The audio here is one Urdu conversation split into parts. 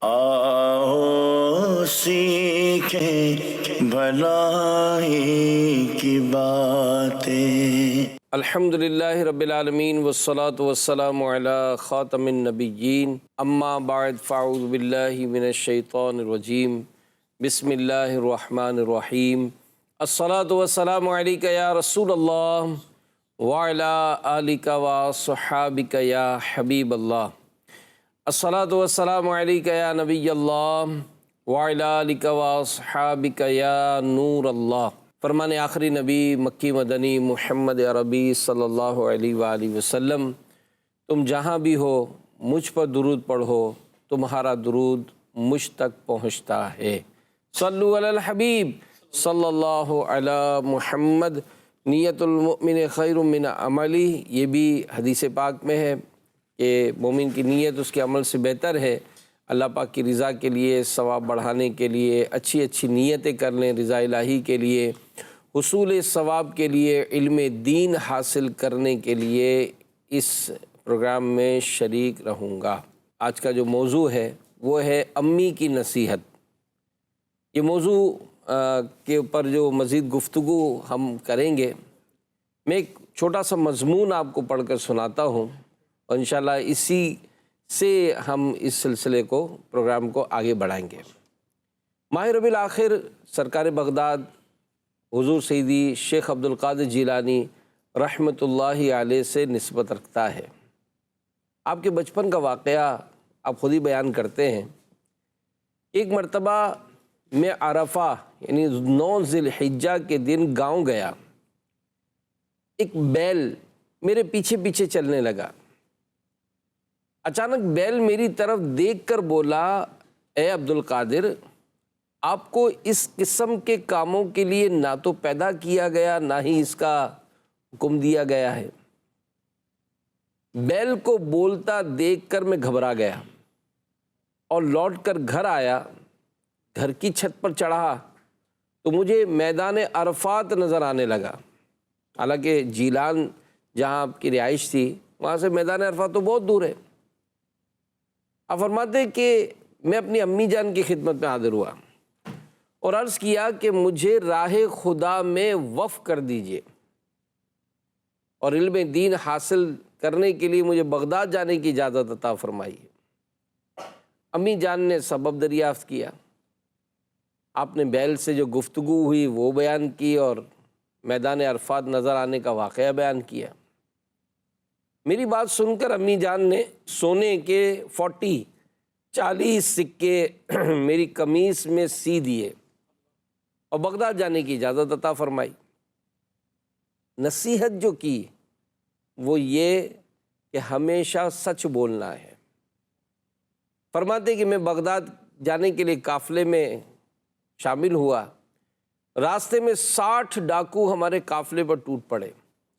آؤ سیکھیں بھلائی کی باتیں۔ الحمدللہ رب العالمین والصلاة والسلام علی خاتم النبیین، اما بعد فاعوذ باللہ من الشیطان الرجیم، بسم اللہ الرحمن الرحیم۔ الصلاة والسلام علیک یا رسول اللہ وعلی آلک وصحابک یا حبیب اللہ۔ الصلاة والسلام علیک یا نبی اللہ وعلی آلک وصحابک یا نور اللہ۔ فرمان آخری نبی مکی مدنی محمد عربی صلی اللہ علیہ وآلہ وسلم، تم جہاں بھی ہو مجھ پر درود پڑھو، تمہارا درود مجھ تک پہنچتا ہے۔ صلو علی الحبیب صلی اللہ علی محمد۔ نیت المؤمن خیر من عملی، یہ بھی حدیث پاک میں ہے کہ مومن کی نیت اس کے عمل سے بہتر ہے۔ اللہ پاک کی رضا کے لیے، ثواب بڑھانے کے لیے اچھی اچھی نیتیں کر لیں، رضا الہی کے لیے، حصول ثواب کے لیے، علم دین حاصل کرنے کے لیے اس پروگرام میں شریک رہوں گا۔ آج کا جو موضوع ہے وہ ہے امی کی نصیحت۔ یہ موضوع کے اوپر جو مزید گفتگو ہم کریں گے، میں ایک چھوٹا سا مضمون آپ کو پڑھ کر سناتا ہوں اور انشاءاللہ اسی سے ہم اس سلسلے کو، پروگرام کو آگے بڑھائیں گے۔ ماہ ربیع الآخر سرکار بغداد حضور سیدی شیخ عبدالقادر جیلانی رحمۃ اللہ علیہ سے نسبت رکھتا ہے۔ آپ کے بچپن کا واقعہ آپ خود ہی بیان کرتے ہیں۔ ایک مرتبہ میں عرفہ یعنی 9 ذی الحجہ کے دن گاؤں گیا، ایک بیل میرے پیچھے پیچھے چلنے لگا۔ اچانک بیل میری طرف دیکھ کر بولا، اے عبدالقادر، آپ کو اس قسم کے کاموں کے لیے نہ تو پیدا کیا گیا، نہ ہی اس کا حکم دیا گیا ہے۔ بیل کو بولتا دیکھ کر میں گھبرا گیا اور لوٹ کر گھر آیا۔ گھر کی چھت پر چڑھا تو مجھے میدان عرفات نظر آنے لگا۔ حالانکہ جیلان جہاں آپ کی رہائش تھی وہاں سے میدان عرفات تو بہت دور ہے۔ آپ فرماتے ہیں کہ میں اپنی امی جان کی خدمت میں حاضر ہوا اور عرض کیا کہ مجھے راہ خدا میں وقف کر دیجئے اور علم دین حاصل کرنے کے لیے مجھے بغداد جانے کی اجازت عطا فرمائیے۔ امی جان نے سبب دریافت کیا، آپ نے بیل سے جو گفتگو ہوئی وہ بیان کی اور میدان عرفات نظر آنے کا واقعہ بیان کیا۔ میری بات سن کر امی جان نے سونے کے 40 سکے میری قمیص میں سی دیے اور بغداد جانے کی اجازت عطا فرمائی۔ نصیحت جو کی وہ یہ کہ ہمیشہ سچ بولنا ہے۔ فرماتے کہ میں بغداد جانے کے لیے قافلے میں شامل ہوا۔ راستے میں 60 ڈاکو ہمارے قافلے پر ٹوٹ پڑے،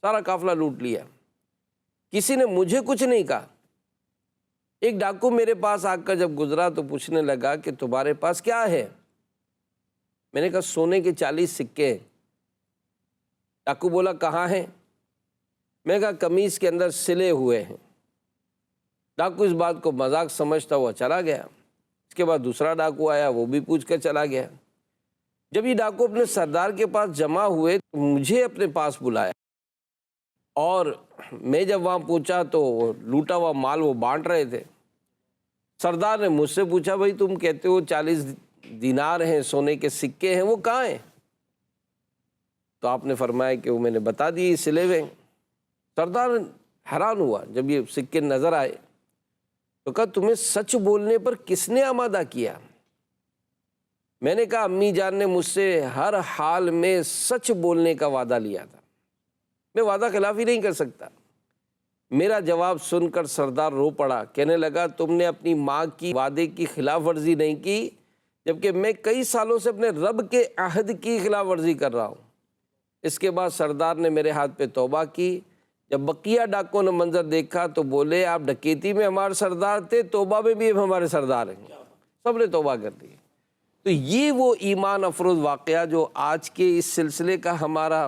سارا قافلہ لوٹ لیا۔ کسی نے مجھے کچھ نہیں کہا۔ ایک ڈاکو میرے پاس آ کر جب گزرا تو پوچھنے لگا کہ تمہارے پاس کیا ہے؟ میں نے کہا سونے کے 40 سکے ہیں۔ ڈاکو بولا کہاں ہیں؟ میں نے کہا قمیص کے اندر سلے ہوئے ہیں۔ ڈاکو اس بات کو مذاق سمجھتا ہوا چلا گیا۔ اس کے بعد دوسرا ڈاکو آیا، وہ بھی پوچھ کر چلا گیا۔ جب یہ ڈاکو اپنے سردار کے پاس جمع ہوئے تو مجھے اپنے پاس بلایا اور میں جب وہاں پہنچا تو لوٹا ہوا مال وہ بانٹ رہے تھے۔ سردار نے مجھ سے پوچھا، بھائی تم کہتے ہو 40 دینار ہیں، سونے کے سکے ہیں، وہ کہاں ہیں؟ تو آپ نے فرمایا کہ وہ میں نے بتا دیے، سلے ہوئے۔ سردار حیران ہوا جب یہ سکے نظر آئے تو کہا تمہیں سچ بولنے پر کس نے آمادہ کیا؟ میں نے کہا امی جان نے مجھ سے ہر حال میں سچ بولنے کا وعدہ لیا تھا، میں وعدہ خلافی نہیں کر سکتا۔ میرا جواب سن کر سردار رو پڑا، کہنے لگا تم نے اپنی ماں کی وعدے کی خلاف ورزی نہیں کی، جبکہ میں کئی سالوں سے اپنے رب کے عہد کی خلاف ورزی کر رہا ہوں۔ اس کے بعد سردار نے میرے ہاتھ پہ توبہ کی۔ جب بقیہ ڈاکوں نے منظر دیکھا تو بولے آپ ڈکیتی میں ہمارے سردار تھے، توبہ میں بھی ہمارے سردار ہیں۔ سب نے توبہ کر دی۔ تو یہ وہ ایمان افروز واقعہ جو آج کے اس سلسلے کا ہمارا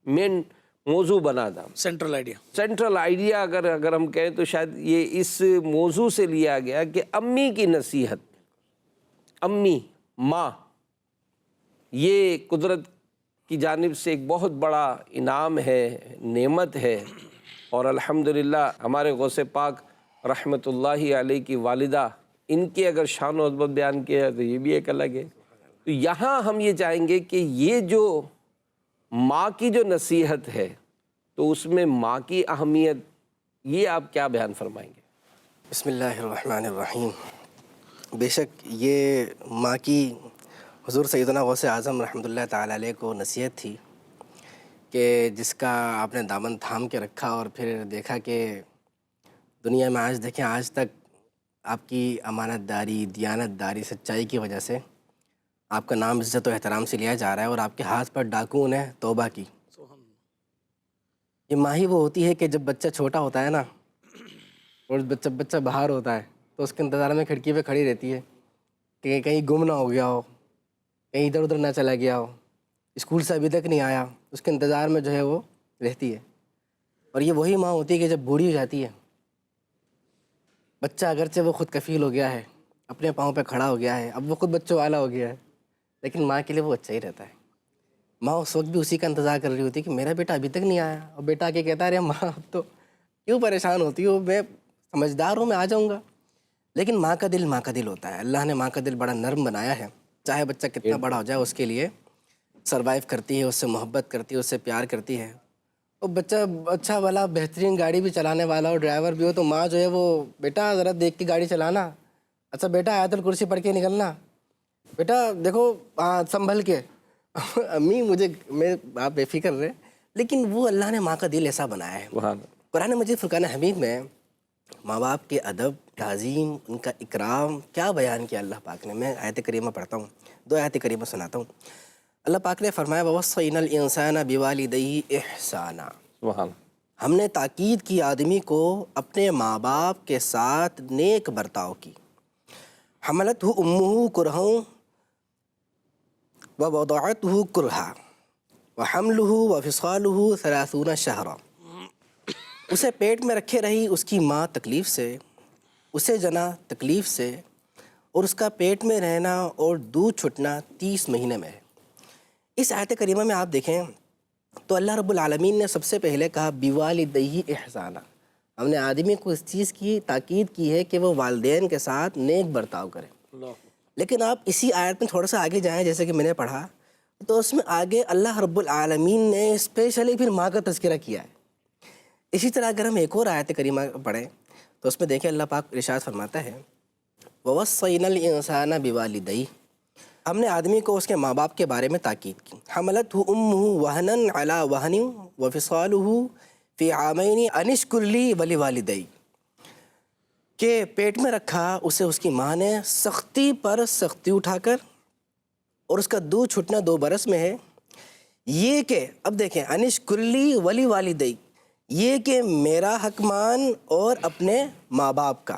مین موضوع بنا تھا، سینٹرل آئیڈیا اگر ہم کہیں تو شاید یہ اس موضوع سے لیا گیا کہ امی کی نصیحت، امی ماں، یہ قدرت کی جانب سے ایک بہت بڑا انعام ہے، نعمت ہے، اور الحمدللہ ہمارے غوث پاک رحمۃ اللہ علیہ کی والدہ، ان کے اگر شان و عظمت بیان کیا تو یہ بھی ایک الگ ہے۔ تو یہاں ہم یہ چاہیں گے کہ یہ جو ماں کی جو نصیحت ہے تو اس میں ماں کی اہمیت، یہ آپ کیا بیان فرمائیں گے؟ بسم اللہ الرحمن الرحیم۔ بے شک یہ ماں کی حضور سیدنا غوث اعظم رحمۃ اللہ تعالیٰ علیہ کو نصیحت تھی کہ جس کا آپ نے دامن تھام کے رکھا، اور پھر دیکھا کہ دنیا میں آج دیکھیں، آج تک آپ کی امانت داری، دیانت داری، سچائی کی وجہ سے آپ کا نام عزت و احترام سے لیا جا رہا ہے، اور آپ کے ہاتھ پر ڈاکوؤں نے توبہ کی۔ یہ ماں ہی وہ ہوتی ہے کہ جب بچہ چھوٹا ہوتا ہے نا، اور بچہ باہر ہوتا ہے تو اس کے انتظار میں کھڑکی پہ کھڑی رہتی ہے کہ کہیں گم نہ ہو گیا ہو، کہیں ادھر ادھر نہ چلا گیا ہو، اسکول سے ابھی تک نہیں آیا، اس کے انتظار میں جو ہے وہ رہتی ہے۔ اور یہ وہی ماں ہوتی ہے کہ جب بوڑھی ہو جاتی ہے، بچہ اگرچہ وہ خود کفیل ہو گیا ہے، اپنے پاؤں پہ کھڑا ہو گیا ہے، اب وہ خود بچوں والا ہو گیا ہے، لیکن ماں کے لیے وہ اچھا ہی رہتا ہے۔ ماں اس وقت بھی اسی کا انتظار کر رہی ہوتی ہے کہ میرا بیٹا ابھی تک نہیں آیا، اور بیٹا آ کے کہتا ہے ارے ماں اب تو کیوں پریشان ہوتی ہو، میں سمجھدار ہوں، میں آ جاؤں گا۔ لیکن ماں کا دل ہوتا ہے، اللہ نے ماں کا دل بڑا نرم بنایا ہے، چاہے بچہ کتنا بڑا ہو جائے اس کے لیے سروائیو کرتی ہے، اس سے محبت کرتی ہے، اس سے پیار کرتی ہے۔ اور بچہ اچھا والا بہترین گاڑی بھی چلانے والا ہو، ڈرائیور بھی ہو، تو ماں جو ہے وہ بیٹا ذرا دیکھ کے گاڑی چلانا، اچھا بیٹا آیت الکرسی پڑھ کے نکلنا، بیٹا دیکھو سنبھل کے امی میں آپ بے فکر رہے۔ لیکن وہ اللہ نے ماں کا دل ایسا بنایا ہے۔ سبحان قرآن مجید فرقان حمید میں ماں باپ کے ادب، تعظیم، ان کا اکرام کیا بیان کیا اللہ پاک نے۔ میں آیت کریمہ پڑھتا ہوں، 2 آیت کریمہ سناتا ہوں۔ اللہ پاک نے فرمایا وَوَصَّيْنَا الْإِنسَانَ بِوَالِدَيْهِ إِحْسَانًا، سبحان ہم نے تاکید کی آدمی کو اپنے ماں باپ کے ساتھ نیک برتاؤ کی۔ حملتہ امہ کرہا ووضعتہ کرہا وحملہ وفصالہ 30 شہرا، اسے پیٹ میں رکھے رہی اس کی ماں تکلیف سے، اسے جنا تکلیف سے، اور اس کا پیٹ میں رہنا اور دودھ چھٹنا 30 مہینے میں ہے۔ اس آیت کریمہ میں آپ دیکھیں تو اللہ رب العالمین نے سب سے پہلے کہا بِوَالِدَيْهِ احسانا، ہم نے آدمی کو اس چیز کی تاکید کی ہے کہ وہ والدین کے ساتھ نیک برتاؤ کرے۔ لیکن آپ اسی آیت میں تھوڑا سا آگے جائیں، جیسے کہ میں نے پڑھا تو اس میں آگے اللہ رب العالمین نے اسپیشلی پھر ماں کا تذکرہ کیا ہے۔ اسی طرح اگر ہم ایک اور آیت کریمہ پڑھیں تو اس میں دیکھیں اللہ پاک ارشاد فرماتا ہے وَوَصَّيْنَا الْإِنسَانَ بِوَالِدَيْهِ، ہم نے آدمی کو اس کے ماں باپ کے بارے میں تاکید کی۔ حملتہ امہ وہنا علی وہن وفصالہ فی عامین ان اشکر لی ولوالدیک، کہ پیٹ میں رکھا اسے اس کی ماں نے سختی پر سختی اٹھا کر، اور اس کا دودھ چھٹنا 2 برس میں ہے۔ یہ کہ اب دیکھیں ان اشکر لی ولوالدیک، یہ کہ میرا حق مان اور اپنے ماں باپ کا۔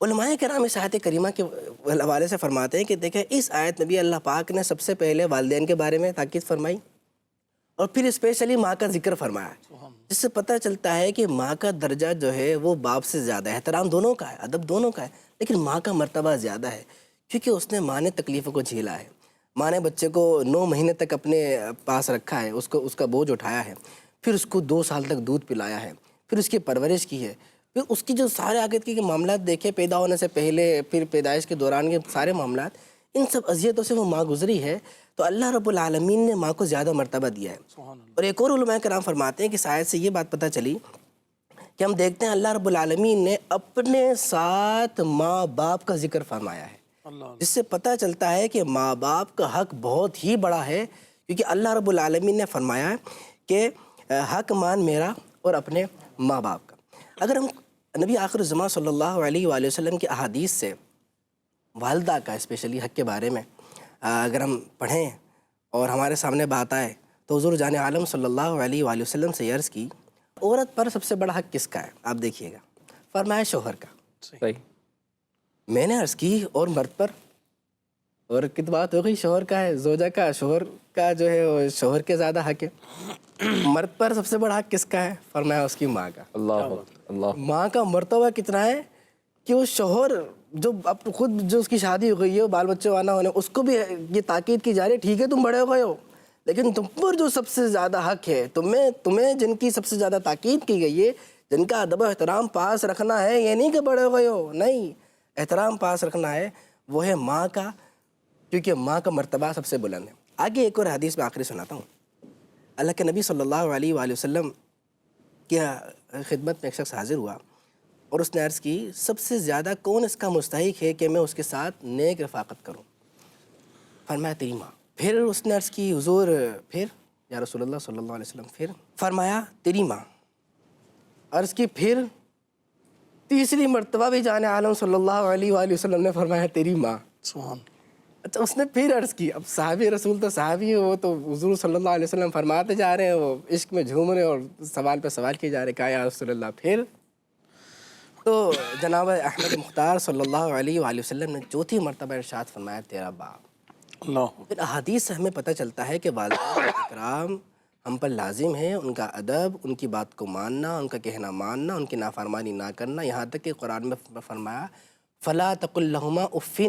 علماء کرام اس آیت کریمہ کے حوالے سے فرماتے ہیں کہ دیکھیں اس آیت میں بھی اللہ پاک نے سب سے پہلے والدین کے بارے میں تاکید فرمائی، اور پھر اسپیشلی ماں کا ذکر فرمایا، جس سے پتہ چلتا ہے کہ ماں کا درجہ جو ہے وہ باپ سے زیادہ ہے۔ احترام دونوں کا ہے، ادب دونوں کا ہے، لیکن ماں کا مرتبہ زیادہ ہے، کیونکہ اس نے ماں نے تکلیفوں کو جھیلا ہے۔ ماں نے بچے کو 9 مہینے تک اپنے پاس رکھا ہے، اس کا بوجھ اٹھایا ہے، پھر اس کو 2 سال تک دودھ پلایا ہے، پھر اس کی پرورش کی ہے، پھر اس کی جو سارے آگے کے معاملات دیکھے، پیدا ہونے سے پہلے، پھر پیدائش کے دوران کے سارے معاملات، ان سب اذیتوں سے وہ ماں گزری ہے، تو اللہ رب العالمین نے ماں کو زیادہ مرتبہ دیا ہے۔ اور ایک اور علماء کرام فرماتے ہیں کہ شاید سے یہ بات پتہ چلی کہ ہم دیکھتے ہیں اللہ رب العالمین نے اپنے ساتھ ماں باپ کا ذکر فرمایا ہے، جس سے پتہ چلتا ہے کہ ماں باپ کا حق بہت ہی بڑا ہے، کیونکہ اللہ رب العالمین نے فرمایا کہ حق مان میرا اور اپنے ماں باپ کا۔ اگر ہم نبی آخر الزمان صلی اللہ علیہ وآلہ وسلم کی احادیث سے والدہ کا اسپیشلی حق کے بارے میں اگر ہم پڑھیں اور ہمارے سامنے بات آئے تو حضور جان عالم صلی اللہ علیہ وآلہ وسلم سے عرض کی عورت پر سب سے بڑا حق کس کا ہے؟ آپ دیکھیے گا، فرمایا شوہر کا۔ صحیح۔ میں نے عرض کی اور مرد پر، اور کت بات ہو گئی شوہر کا ہے، زوجہ کا، شوہر کا جو ہے وہ شوہر کے زیادہ حق ہے۔ مرد پر سب سے بڑا حق کس کا ہے؟ فرمایا اس کی ماں کا۔ اللہ اللہ۔ ماں کا مرتبہ کتنا ہے کہ وہ شوہر جو اب خود جو اس کی شادی ہو گئی ہے، بال بچے والا ہونے، اس کو بھی یہ تاکید کی جا رہی ہے ٹھیک ہے تم بڑے ہو گئے ہو، لیکن تم پر جو سب سے زیادہ حق ہے، تمہیں جن کی سب سے زیادہ تاکید کی گئی ہے، جن کا ادب و احترام پاس رکھنا ہے، یہ نہیں کہ بڑے ہو گئے ہو، نہیں، احترام پاس رکھنا ہے، وہ ہے ماں کا، کیونکہ ماں کا مرتبہ سب سے بلند ہے۔ آگے ایک اور حدیث میں آخری سناتا ہوں۔ اللہ کے نبی صلی اللہ علیہ وآلہ وسلم کی خدمت میں ایک شخص حاضر ہوا اور اس نے عرض کی، سب سے زیادہ کون اس کا مستحق ہے کہ میں اس کے ساتھ نیک رفاقت کروں؟ فرمایا تیری ماں۔ پھر اس نے عرض کی، حضور پھر یا رسول اللہ صلی اللہ علیہ وسلم پھر؟ فرمایا تیری ماں۔ عرض کی پھر؟ تیسری مرتبہ بھی جان عالم صلی اللہ علیہ وآلہ وسلم نے فرمایا تیری ماں۔ سبحان۔ اچھا اس نے پھر عرض کی، اب صحابی رسول تو صحابی ہے، وہ تو حضور صلی اللہ علیہ وسلم فرماتے جا رہے ہیں، وہ عشق میں جھوم رہے ہیں اور سوال پہ سوال کیے جا رہے ہیں، کہا یا رسول اللہ پھر؟ تو جناب احمد مختار صلی اللہ علیہ وآلہ وسلم نے چوتھی مرتبہ ارشاد فرمایا تیرا باپ۔ اللہ۔ پھر احادیث سے ہمیں پتہ چلتا ہے کہ والدین کا اکرام ہم پر لازم ہے، ان کا ادب، ان کی بات کو ماننا، ان کا کہنا ماننا، ان کی نافرمانی نہ کرنا، یہاں تک کہ قرآن میں فرمایا فلا تقل لہما اف،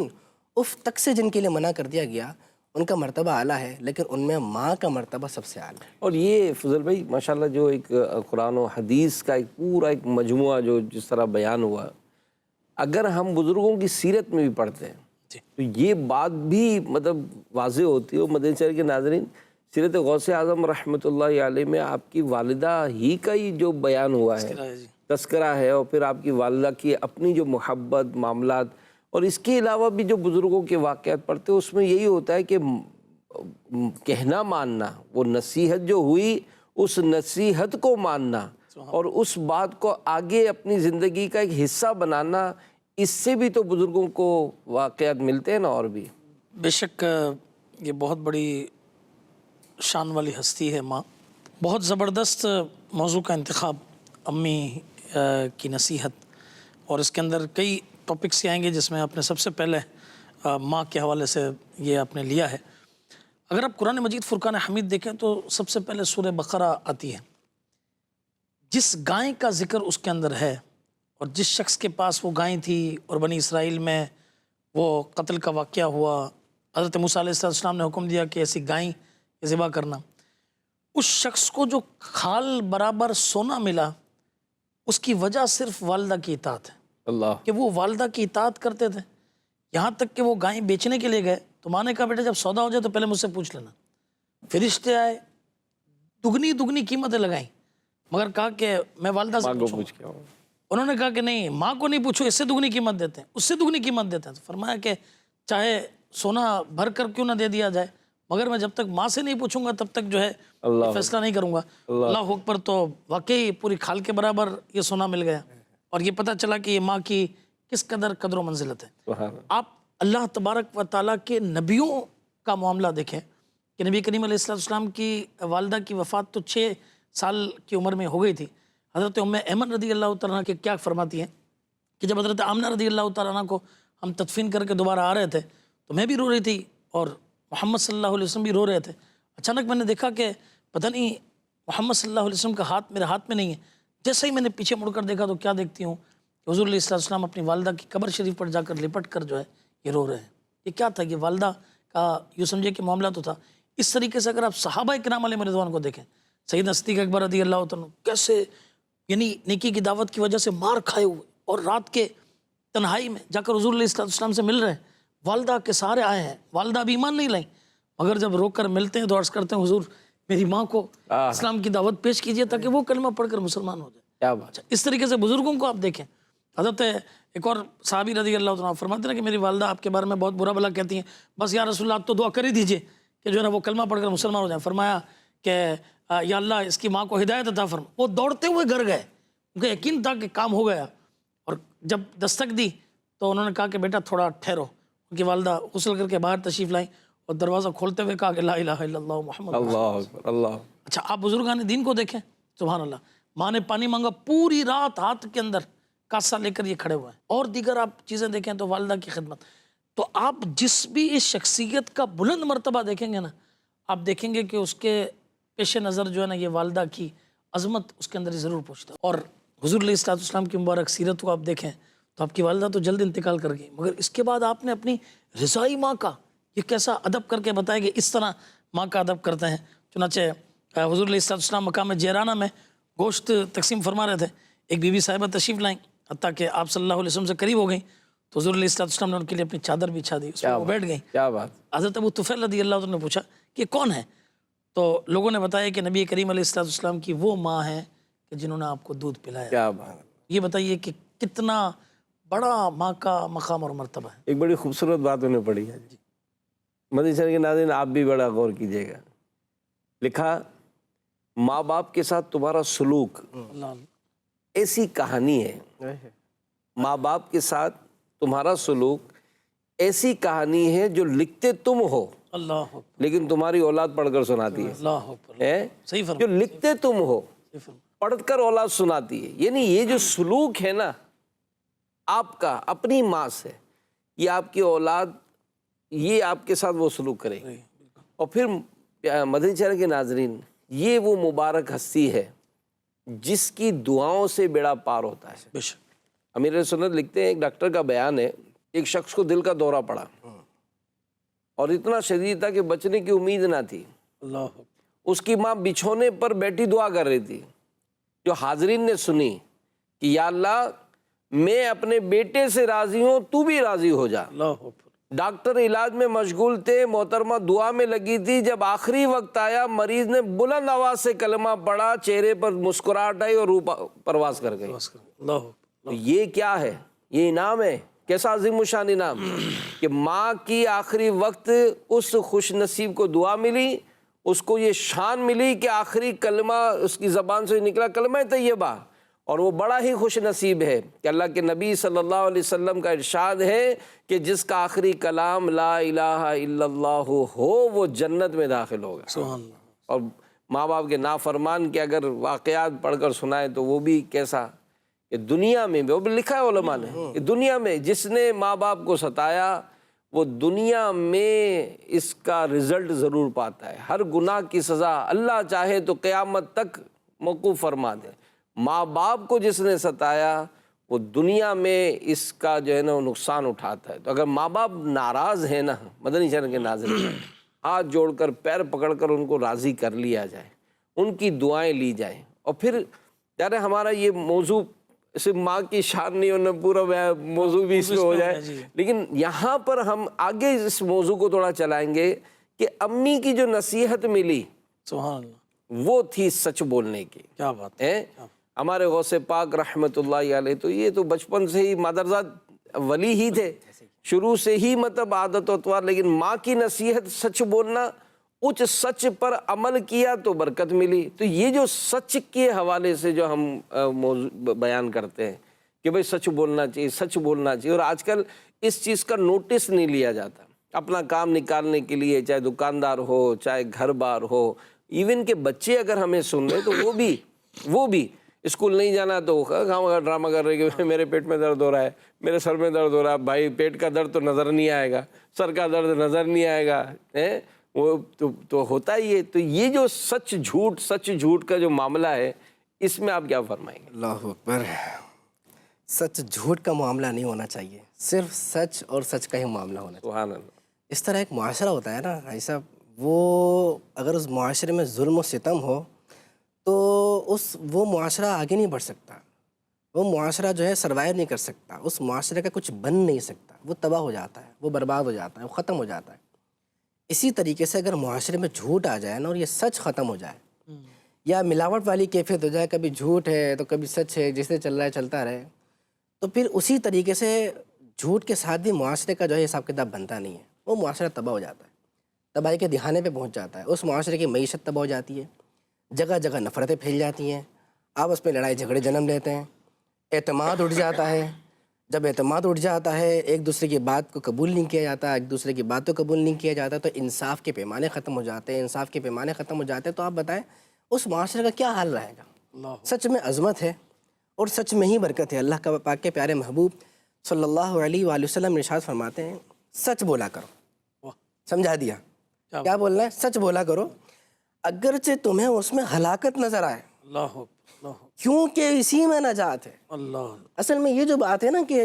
اف تک سے جن کے لیے منع کر دیا گیا، ان کا مرتبہ اعلیٰ ہے، لیکن ان میں ماں کا مرتبہ سب سے اعلیٰ ہے۔ اور یہ فضل بھائی ماشاءاللہ جو ایک قرآن و حدیث کا ایک پورا ایک مجموعہ جو جس طرح بیان ہوا، اگر ہم بزرگوں کی سیرت میں بھی پڑھتے ہیں تو یہ بات بھی مطلب واضح ہوتی ہے۔ مدنی چینل کے ناظرین، سیرت غوث اعظم رحمۃ اللہ علیہ میں آپ کی والدہ ہی کا ہی جو بیان ہوا ہے، تذکرہ ہے، اور پھر آپ کی والدہ کی اپنی جو محبت معاملات، اور اس کے علاوہ بھی جو بزرگوں کے واقعات پڑھتے ہیں اس میں یہی ہوتا ہے کہ کہنا ماننا، وہ نصیحت جو ہوئی اس نصیحت کو ماننا اور اس بات کو آگے اپنی زندگی کا ایک حصہ بنانا، اس سے بھی تو بزرگوں کو واقعات ملتے ہیں نا۔ اور بھی بے شک یہ بہت بڑی شان والی ہستی ہے ماں۔ بہت زبردست موضوع کا انتخاب، امی کی نصیحت، اور اس کے اندر کئی ٹاپکس آئیں گے جس میں آپ نے سب سے پہلے ماں کے حوالے سے یہ آپ نے لیا ہے۔ اگر آپ قرآن مجید فرقان حمید دیکھیں تو سب سے پہلے سورہ بقرہ آتی ہے۔ جس گائے کا ذکر اس کے اندر ہے اور جس شخص کے پاس وہ گائے تھی اور بنی اسرائیل میں وہ قتل کا واقعہ ہوا، حضرت موسیٰ علیہ السلام نے حکم دیا کہ ایسی گائیں ذبح کرنا، اس شخص کو جو کھال برابر سونا ملا، اس کی وجہ صرف والدہ کی اطاعت ہے، اللہ، کہ وہ والدہ کی اطاعت کرتے تھے، یہاں تک کہ وہ گائیں بیچنے کے لیے گئے تو ماں نے کہا بیٹا جب سودا ہو جائے تو پہلے مجھ سے پوچھ لینا۔ فرشتے آئے، دگنی قیمتیں لگائیں، مگر کہا کہ میں والدہ سے پوچھوں گا۔ انہوں نے کہا کہ نہیں، ماں کو نہیں پوچھو، اس سے دگنی قیمت دیتے ہیں، اس سے دگنی قیمت دیتے ہیں۔ تو فرمایا کہ چاہے سونا بھر کر کیوں نہ دے دیا جائے، مگر میں جب تک ماں سے نہیں پوچھوں گا تب تک جو ہے فیصلہ نہیں کروں گا۔ اللہ اکبر، تو واقعی پوری کھال کے برابر یہ سونا مل گیا، اور یہ پتہ چلا کہ یہ ماں کی کس قدر و منزلت ہے۔ آپ اللہ تبارک و تعالیٰ کے نبیوں کا معاملہ دیکھیں کہ نبی کریم علیہ السلام کی والدہ کی وفات تو 6 سال کی عمر میں ہو گئی تھی۔ حضرت ام ایمن رضی اللہ تعالیٰ عنہ کے کیا فرماتی ہیں کہ جب حضرت آمنہ رضی اللہ تعالیٰ عنہ کو ہم تدفین کر کے دوبارہ آ رہے تھے تو میں بھی رو رہی تھی اور محمد صلی اللہ علیہ وسلم بھی رو رہے تھے۔ اچانک میں نے دیکھا کہ پتہ نہیں محمد صلی اللہ علیہ وسلم کا ہاتھ میرے ہاتھ میں نہیں ہے۔ جیسے ہی میں نے پیچھے مڑ کر دیکھا تو کیا دیکھتی ہوں کہ حضور علیہ السلام اپنی والدہ کی قبر شریف پر جا کر لپٹ کر جو ہے یہ رو رہے ہیں۔ یہ کیا تھا؟ یہ والدہ کا یوں سمجھے کہ معاملہ تو تھا۔ اس طریقے سے اگر آپ صحابہ کرام علیہ رضوان کو دیکھیں، سیدنا صدیق اکبر رضی اللہ تعالیٰ کیسے یعنی نیکی کی دعوت کی وجہ سے مار کھائے ہوئے اور رات کے تنہائی میں جا کر حضور علیہ السلام سے مل رہے ہیں، والدہ کے سہارے آئے ہیں، والدہ ابھی ایمان نہیں لائیں، مگر جب رو کر ملتے ہیں تو عرض کرتے ہیں حضور میری ماں کو اسلام کی دعوت پیش کیجئے تاکہ وہ کلمہ پڑھ کر مسلمان ہو جائے۔ کیا بات۔ اس طریقے سے بزرگوں کو آپ دیکھیں، حضرت ایک اور صحابی رضی اللہ عنہ فرماتے ہیں کہ میری والدہ آپ کے بارے میں بہت برا بھلا کہتی ہیں، بس یا رسول اللہ آپ تو دعا کر ہی دیجئے کہ جو ہے نا وہ کلمہ پڑھ کر مسلمان ہو جائیں۔ فرمایا کہ یا اللہ اس کی ماں کو ہدایت عطا فرما۔ وہ دوڑتے ہوئے گھر گئے، ان کا یقین تھا کہ کام ہو گیا، اور جب دستک دی تو انہوں نے کہا کہ بیٹا تھوڑا ٹھہرو۔ ان کی والدہ غسل کر کے باہر تشریف لائیں اور دروازہ کھولتے ہوئے کہا کہ لا الہ الا اللہ محمد رسول اللہ۔ اللہ اکبر، اللہ۔ اچھا آپ بزرگان دین کو دیکھیں، سبحان اللہ، ماں نے پانی مانگا، پوری رات ہاتھ کے اندر کاسا لے کر یہ کھڑے ہوئے ہیں، اور دیگر آپ چیزیں دیکھیں تو والدہ کی خدمت۔ تو آپ جس بھی اس شخصیت کا بلند مرتبہ دیکھیں گے نا، آپ دیکھیں گے کہ اس کے پیش نظر جو ہے نا یہ والدہ کی عظمت اس کے اندر ضرور پوچھتا ہے۔ اور حضور علیہ السلام کی مبارک سیرت کو آپ دیکھیں تو آپ کی والدہ تو جلد انتقال کر گئی، مگر اس کے بعد آپ نے اپنی رضائی ماں کا یہ کیسا ادب کر کے بتایا کہ اس طرح ماں کا ادب کرتے ہیں۔ چنانچہ حضور علیہ السلام مقام جیرانہ میں گوشت تقسیم فرما رہے تھے، ایک بی بی صاحبہ تشریف لائیں، حتیٰ کہ آپ صلی اللہ علیہ وسلم سے قریب ہو گئیں تو حضور علیہ السلام نے ان کے لیے اپنی چادر بچھا دی، اس پر وہ بیٹھ گئیں۔ کیا بات، حضرت ابو طفیل رضی اللہ عنہ نے پوچھا کہ کون ہے؟ تو لوگوں نے بتایا کہ نبی کریم علیہ السلام کی وہ ماں ہے کہ جنہوں نے آپ کو دودھ پلایا۔ کیا بات، یہ بتائیے کہ کتنا بڑا ماں کا مقام اور مرتبہ ہے۔ ایک بڑی خوبصورت بات انہیں پڑھی ہے جی۔ مدنی چینل کے ناظرین آپ بھی بڑا غور کیجیے گا، لکھا ماں باپ کے ساتھ تمہارا سلوک اللہ ایسی کہانی ہے، ماں باپ کے ساتھ تمہارا سلوک ایسی کہانی ہے جو لکھتے تم ہو اللہ لیکن تمہاری اولاد پڑھ کر سناتی ہے، اللہ ہے صحیح جو فرمایا، لکھتے تم ہو صحیح فرمایا۔ پڑھ کر اولاد سناتی ہے۔ یعنی یہ جو سلوک ہے نا آپ کا اپنی ماں سے، یہ آپ کی اولاد یہ آپ کے ساتھ وہ سلوک کرے گی۔ اور پھر مدنی چینل کے ناظرین، یہ وہ مبارک ہستی ہے جس کی دعاؤں سے بیڑا پار ہوتا ہے۔ بے شک، امیر سنت لکھتے ہیں، ایک ڈاکٹر کا بیان ہے، ایک شخص کو دل کا دورہ پڑا اور اتنا شدید تھا کہ بچنے کی امید نہ تھی۔ اللہ اس کی ماں بچھونے پر بیٹھی دعا کر رہی تھی، جو حاضرین نے سنی کہ یا اللہ میں اپنے بیٹے سے راضی ہوں، تو بھی راضی ہو جا۔ اللہ ڈاکٹر علاج میں مشغول تھے، محترمہ دعا میں لگی تھی۔ جب آخری وقت آیا، مریض نے بلند آواز سے کلمہ پڑھا، چہرے پر مسکراہٹ آئی اور روح پرواز کر گئی۔ اللہ تو یہ کیا ہے؟ یہ انعام ہے، کیسا عظیم الشان انعام کہ ماں کی آخری وقت اس خوش نصیب کو دعا ملی، اس کو یہ شان ملی کہ آخری کلمہ اس کی زبان سے نکلا کلمہ طیبہ، اور وہ بڑا ہی خوش نصیب ہے کہ اللہ کے نبی صلی اللہ علیہ وسلم کا ارشاد ہے کہ جس کا آخری کلام لا الہ الا اللہ ہو وہ جنت میں داخل ہوگا۔ سبحان اللہ۔ اور ماں باپ کے نافرمان کے اگر واقعات پڑھ کر سنائے تو وہ بھی کیسا کہ دنیا میں بھی، وہ بھی لکھا ہے علماء نے کہ دنیا میں جس نے ماں باپ کو ستایا وہ دنیا میں اس کا رزلٹ ضرور پاتا ہے۔ ہر گناہ کی سزا اللہ چاہے تو قیامت تک موقوف فرما دے۔ ماں باپ کو جس نے ستایا وہ دنیا میں اس کا جو ہے نا وہ نقصان اٹھاتا ہے۔ تو اگر ماں باپ ناراض ہیں نا، مدنی چینل کے ناظرین، ہاتھ جوڑ کر پیر پکڑ کر ان کو راضی کر لیا جائے، ان کی دعائیں لی جائیں۔ اور پھر یار ہمارا یہ موضوع صرف ماں کی شان نہیں ہونا، پورا موضوع بھی اس میں ہو جائے، لیکن یہاں پر ہم آگے اس موضوع کو تھوڑا چلائیں گے کہ امی کی جو نصیحت ملی سبحان اللہ، وہ تھی سچ بولنے کی۔ کیا بات ہے۔ ہمارے غوث پاک رحمۃ اللہ علیہ تو یہ تو بچپن سے ہی مادرزاد ولی ہی تھے، شروع سے ہی مطلب عادت و اتوار، لیکن ماں کی نصیحت سچ بولنا، اچ سچ پر عمل کیا تو برکت ملی۔ تو یہ جو سچ کے حوالے سے جو ہم موضوع بیان کرتے ہیں کہ بھئی سچ بولنا چاہیے، سچ بولنا چاہیے، اور آج کل اس چیز کا نوٹس نہیں لیا جاتا۔ اپنا کام نکالنے کے لیے چاہے دکاندار ہو، چاہے گھر بار ہو، ایون کہ بچے اگر ہمیں سن رہے تو وہ بھی اسکول نہیں جانا تو وہ ڈرامہ کر رہے کہ میرے پیٹ میں درد ہو رہا ہے، میرے سر میں درد ہو رہا ہے۔ بھائی پیٹ کا درد تو نظر نہیں آئے گا، سر کا درد نظر نہیں آئے گا، وہ تو ہوتا ہی ہے۔ تو یہ جو سچ جھوٹ کا جو معاملہ ہے، اس میں آپ کیا فرمائیں گے؟ اللہ اکبر۔ سچ جھوٹ کا معاملہ نہیں ہونا چاہیے، صرف سچ اور سچ کا ہی معاملہ ہونا چاہیے۔ سبحان اللہ۔ اس طرح ایک معاشرہ ہوتا ہے نا بھائی صاحب، وہ اگر اس معاشرے میں ظلم و ستم ہو تو وہ معاشرہ آگے نہیں بڑھ سکتا، وہ معاشرہ جو ہے سروائیو نہیں کر سکتا، اس معاشرے کا کچھ بن نہیں سکتا، وہ تباہ ہو جاتا ہے، وہ برباد ہو جاتا ہے، وہ ختم ہو جاتا ہے۔ اسی طریقے سے اگر معاشرے میں جھوٹ آ جائے نا اور یہ سچ ختم ہو جائے، یا ملاوٹ والی کیفیت ہو جائے، کبھی جھوٹ ہے تو کبھی سچ ہے، جسے چل رہا ہے چلتا رہے، تو پھر اسی طریقے سے جھوٹ کے ساتھ بھی معاشرے کا جو ہے حساب کتاب بنتا نہیں ہے، وہ معاشرہ تباہ ہو جاتا ہے، تباہی کے دہانے پہ پہنچ جاتا ہے، اس معاشرے کی معیشت تباہ ہو جاتی ہے، جگہ جگہ نفرتیں پھیل جاتی ہیں، آپس میں لڑائی جھگڑے جنم لیتے ہیں، اعتماد اٹھ جاتا ہے۔ جب اعتماد اٹھ جاتا ہے، ایک دوسرے کی بات کو قبول نہیں کیا جاتا، ایک دوسرے کی بات کو قبول نہیں کیا جاتا، تو انصاف کے پیمانے ختم ہو جاتے ہیں، انصاف کے پیمانے ختم ہو جاتے ہیں، تو آپ بتائیں اس معاشرے کا کیا حال رہے گا؟ سچ میں عظمت ہے اور سچ میں ہی برکت ہے۔ اللہ کا پاک کے پیارے محبوب صلی اللہ علیہ وآلہ وسلم ارشاد فرماتے ہیں، سچ بولا کرو۔ سمجھا دیا کیا بولنا ہے؟ سچ بولا کرو، اگرچہ تمہیں اس میں ہلاکت نظر آئے، اللہ کیونکہ اسی میں نجات ہے۔ اللہ اصل میں یہ جو بات ہے نا کہ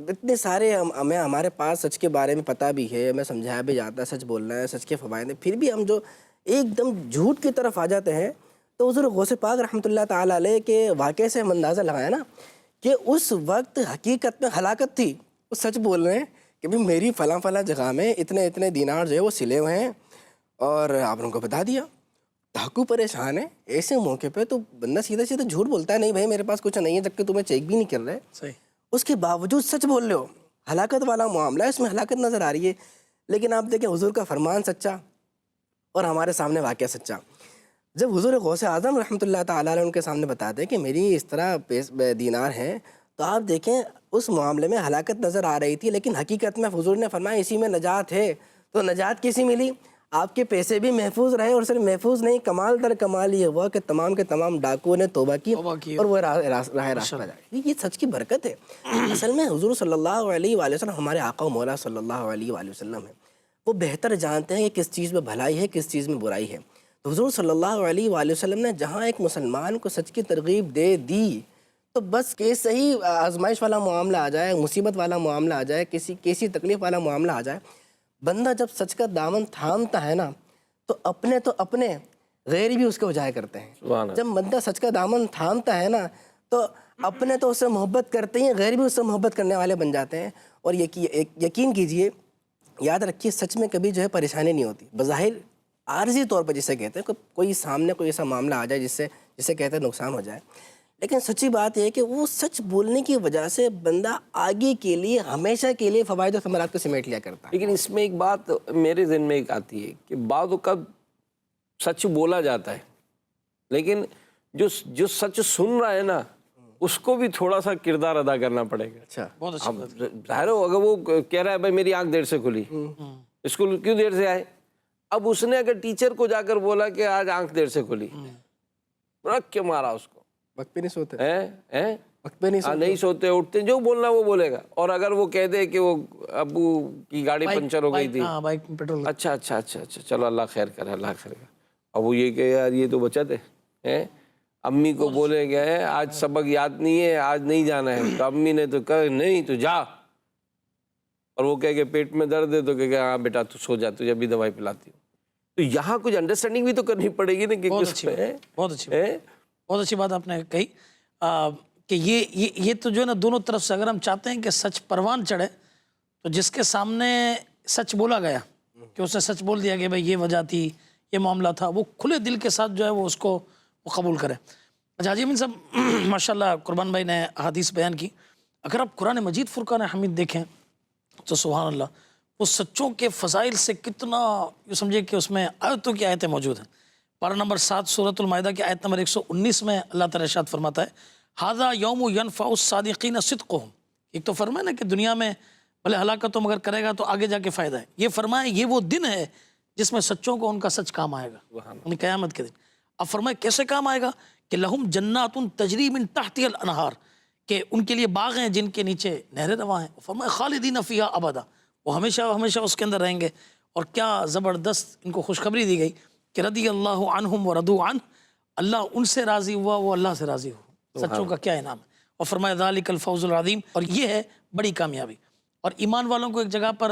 اتنے سارے ہمیں ہمارے پاس سچ کے بارے میں پتہ بھی ہے، ہمیں سمجھایا بھی جاتا ہے سچ بولنا ہے، سچ کے فوائد ہیں، پھر بھی ہم جو ایک دم جھوٹ کی طرف آ جاتے ہیں۔ تو حضور غوث پاک رحمۃ اللہ تعالیٰ علیہ کے واقعے سے ہم اندازہ لگایا نا کہ اس وقت حقیقت میں ہلاکت تھی، وہ سچ بول رہے ہیں کہ بھئی میری فلاں فلاں جگہ میں اتنے اتنے دینار جو ہے وہ سلے ہوئے ہیں، اور آپ نے ان کو بتا دیا۔ ڈاکو پریشان ہے، ایسے موقع پہ تو بندہ سیدھا سیدھا جھوٹ بولتا ہے، نہیں بھائی میرے پاس کچھ نہیں ہے، جبکہ تمہیں چیک بھی نہیں کر رہے، صحیح، اس کے باوجود سچ بول رہے ہو۔ ہلاکت والا معاملہ ہے، اس میں ہلاکت نظر آ رہی ہے، لیکن آپ دیکھیں حضور کا فرمان سچا اور ہمارے سامنے واقعہ سچا۔ جب حضور غوث اعظم رحمۃ اللہ تعالیٰ علیہ ان کے سامنے بتاتے ہیں کہ میری اس طرح دینار ہیں، تو آپ دیکھیں اس معاملے میں ہلاکت نظر آ رہی تھی، لیکن حقیقت میں حضور نے فرمایا اسی میں نجات ہے۔ تو نجات کیسی ملی؟ آپ کے پیسے بھی محفوظ رہے، اور صرف محفوظ نہیں، کمال در کمال یہ ہوا کہ تمام کے تمام ڈاکوؤں نے توبہ کی اور وہ راہ راست پہ جائے۔ یہ سچ کی برکت ہے۔ اصل میں حضور صلی اللہ علیہ وآلہ وسلم ہمارے آقا و مولا صلی اللہ علیہ وآلہ وسلم ہیں، وہ بہتر جانتے ہیں کہ کس چیز میں بھلائی ہے، کس چیز میں برائی ہے۔ تو حضور صلی اللہ علیہ وآلہ وسلم نے جہاں ایک مسلمان کو سچ کی ترغیب دے دی، تو بس کہ صحیح آزمائش والا معاملہ آ جائے، مصیبت والا معاملہ آ جائے، کسی تکلیف والا معاملہ آ جائے، بندہ جب سچ کا دامن تھامتا ہے نا تو اپنے غیر بھی اس کے ہو جایا کرتے ہیں۔ جب بندہ سچ کا دامن تھامتا ہے نا تو اپنے تو اس سے محبت کرتے ہیں، غیر بھی اس سے محبت کرنے والے بن جاتے ہیں۔ اور یقین کیجئے، یاد رکھیے، سچ میں کبھی جو ہے پریشانی نہیں ہوتی۔ بظاہر عارضی طور پر جسے کہتے ہیں کوئی سامنے کوئی ایسا معاملہ آ جائے جسے کہتے ہیں نقصان ہو جائے، لیکن سچی بات یہ ہے کہ وہ سچ بولنے کی وجہ سے بندہ آگے کے لیے ہمیشہ کے لیے فوائد و ثمرات کو سمیٹ لیا کرتا ہے۔ لیکن اس میں ایک بات میرے ذہن میں ایک آتی ہے کہ بعض اوقات سچ بولا جاتا ہے، لیکن جو سچ سن رہا ہے نا اس کو بھی تھوڑا سا کردار ادا کرنا پڑے گا۔ اچھا، بہت اچھا بات ہے۔ ظاہر ہو اگر وہ کہہ رہا ہے بھائی میری آنکھ دیر سے کھلی، اسکول کیوں دیر سے آئے؟ اب اس نے اگر ٹیچر کو جا کر بولا کہ آج آنکھ دیر سے کھلی، رکھ کے مارا اس کو، وقت پہ نہیں سوتے، وقت پہ نہیں سوتے اٹھتے، جو بولنا وہ بولے گا۔ اور اگر وہ کہہ دے کہ وہ ابو کی گاڑی پنچر ہو گئی تھی، بائک پیٹرول، اچھا چلو اللہ خیر کرے، اللہ خیر کرے۔ اب وہ یہ کہ یار یہ تو بچت ہے، امی کو بولے گئے آج سبق یاد نہیں ہے، آج نہیں جانا ہے، تو امی نے تو کہا نہیں تو جا، اور وہ کہہ کہ پیٹ میں درد ہے تو کہ ہاں بیٹا تو سو جا، تجھے ابھی دوائی پلاتی ہوں۔ تو یہاں کچھ انڈرسٹینڈنگ بھی تو کرنی پڑے گی نا کہ کس پہ۔ بہت اچھی بات آپ نے کہی کہ یہ تو جو ہے نا دونوں طرف سے اگر ہم چاہتے ہیں کہ سچ پروان چڑھے، تو جس کے سامنے سچ بولا گیا کہ اس نے سچ بول دیا کہ بھائی یہ وجہ تھی، یہ معاملہ تھا، وہ کھلے دل کے ساتھ جو ہے وہ اس کو قبول کرے۔ اچھا حاجی امین صاحب، ماشاءاللہ قربان بھائی نے احادیث بیان کی، اگر آپ قرآن مجید فرقان حمید دیکھیں تو سبحان اللہ، وہ سچوں کے فضائل سے کتنا، یہ سمجھے کہ اس میں آیتوں کی آیتیں موجود ہیں۔ پارہ نمبر 7 سورۃ المائدہ کی آیت نمبر 119 میں اللہ تعالیٰ ارشاد فرماتا ہے، ھذا یوم ینفع الصادقین صدقہم۔ ایک تو فرمایا نا کہ دنیا میں بھلے ہلاکت تو مگر کرے گا تو آگے جا کے فائدہ ہے، یہ فرمایا یہ وہ دن ہے جس میں سچوں کو ان کا سچ کام آئے گا، یعنی قیامت کے دن۔ اب فرمایا کیسے کام آئے گا کہ لہم جنات تجری من تحتها الانہار، کہ ان کے لیے باغ ہیں جن کے نیچے نہریں رواں ہیں۔ فرمایا خالدین فیہا ابدا، وہ ہمیشہ ہمیشہ اس کے اندر رہیں گے۔ اور کیا زبردست ان کو خوشخبری دی گئی کہ رضی اللہ عنہم ورضوا عنہ، اللہ ان سے راضی ہوا، وہ اللہ سے راضی ہوا۔ سچوں کا کیا انعام ہے۔ اور فرمایا ذالک الفوز العظیم، اور یہ ہے بڑی کامیابی۔ اور ایمان والوں کو ایک جگہ پر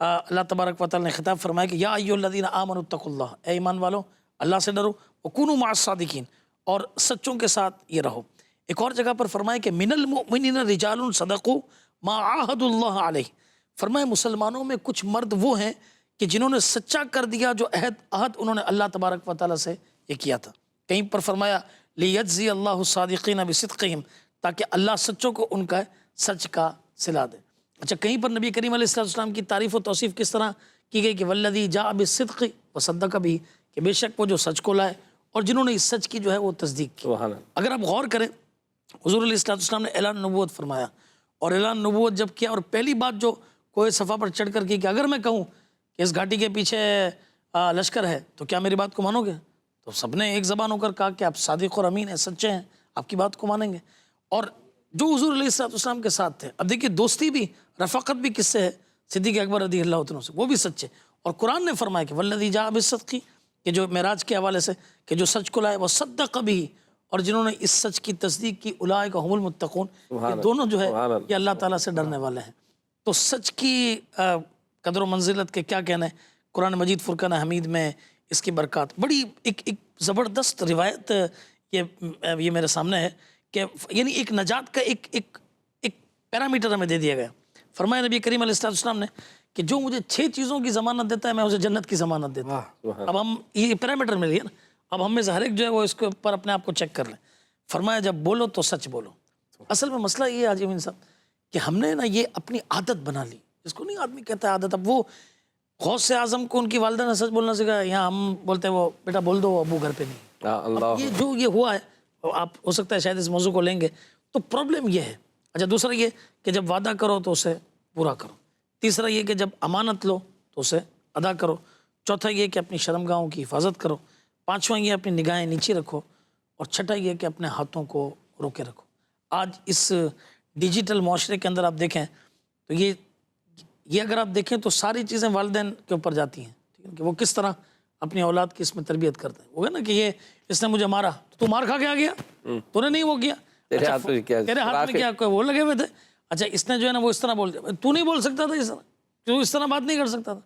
اللہ تبارک و تعالی نے خطاب فرمایا کہ یا ایھا الذین آمنوا اتقوا اللہ، اے ایمان والو اللہ سے ڈرو، وکونوا مع الصادقین، اور سچوں کے ساتھ یہ رہو۔ ایک اور جگہ پر فرمایا کہ من المؤمنین رجال صدقوا ما عاہدوا اللہ علیہ، فرمایا مسلمانوں میں کچھ مرد وہ ہیں کہ جنہوں نے سچا کر دیا جو عہد انہوں نے اللہ تبارک و تعالیٰ سے یہ کیا تھا۔ کہیں پر فرمایا لیجزی اللہ الصادقین بصدقہم، تاکہ اللہ سچوں کو ان کا سچ کا صلہ دے۔ اچھا، کہیں پر نبی کریم علیہ السلام کی تعریف و توصیف کس طرح کی گئی کہ والذی جاء بالصدق وصدق بہ، کہ بے شک وہ جو سچ کو لائے اور جنہوں نے اس سچ کی جو ہے وہ تصدیق کی۔ اگر آپ غور کریں، حضور علیہ السلام نے اعلان نبوت فرمایا، اور اعلان نبوت جب کیا، اور پہلی بات جو کوئی صفحہ پر چڑھ کر کی کہ اگر میں کہوں کہ اس گھاٹی کے پیچھے لشکر ہے تو کیا میری بات کو مانو گے؟ تو سب نے ایک زبان ہو کر کہا کہ آپ صادق اور امین ہیں، سچے ہیں، آپ کی بات کو مانیں گے۔ اور جو حضور علیہ السلام کے ساتھ تھے، اب دیکھیے دوستی بھی، رفاقت بھی کس سے ہے؟ صدیق اکبر رضی اللہ عنہ سے، وہ بھی سچے۔ اور قرآن نے فرمایا کہ والذی جاء بالصدق، کہ جو معراج کے حوالے سے کہ جو سچ کو لائے، وہ صدق بھی، اور جنہوں نے اس سچ کی تصدیق کی اولئک هم المتقون، یہ دونوں جو ہے یہ اللہ تعالیٰ سے ڈرنے والے ہیں۔ تو سچ کی قدر و منزلت کے کیا کہنا ہے، قرآن مجید فرقان حمید میں اس کی برکات بڑی ایک زبردست روایت یہ میرے سامنے ہے کہ یعنی ایک نجات کا ایک پیرامیٹر ہمیں دے دیا گیا۔ فرمایا نبی کریم علیہ السلام نے کہ جو مجھے 6 چیزوں کی ضمانت دیتا ہے میں اسے جنت کی ضمانت دیتا ہوں۔ اب ہم یہ پیرامیٹر مل گیا نا، اب ہم میں سے ہر ایک جو ہے وہ اس کے اوپر اپنے آپ کو چیک کر لیں۔ فرمایا جب بولو تو سچ بولو۔ اصل میں مسئلہ یہ ہے حاجی امین صاحب کہ ہم نے نا یہ اپنی عادت بنا لی، اس کو نہیں آدمی کہتا ہے عادت۔ اب وہ غوث اعظم کو ان کی والدہ نے سچ بولنا سکھایا، یہاں ہم بولتے ہیں وہ بیٹا بول دو، ابو گھر پہ نہیں۔ اب یہ جو یہ ہوا ہے، آپ ہو سکتا ہے شاید اس موضوع کو لیں گے تو پرابلم یہ ہے۔ اچھا، دوسرا یہ کہ جب وعدہ کرو تو اسے پورا کرو۔ تیسرا یہ کہ جب امانت لو تو اسے ادا کرو۔ چوتھا یہ کہ اپنی شرمگاہوں کی حفاظت کرو۔ پانچواں یہ اپنی نگاہیں نیچے رکھو۔ اور چھٹا یہ کہ اپنے ہاتھوں کو روکے رکھو۔ آج اس ڈیجیٹل معاشرے کے اندر آپ دیکھیں تو یہ اگر آپ دیکھیں تو ساری چیزیں والدین کے اوپر جاتی ہیں، ٹھیک ہے، کہ وہ کس طرح اپنی اولاد کی اس میں تربیت کرتے ہیں۔ وہ ہے نا کہ یہ اس نے مجھے مارا تو مار کھا کے آ گیا، تو نے نہیں وہ کیا، تیرے ہاتھ میں کیا وہ لگے ہوئے تھے۔ اچھا اس نے جو ہے نا وہ اس طرح بول دیا، تو نہیں بول سکتا تھا اس طرح، تو اس طرح بات نہیں کر سکتا تھا۔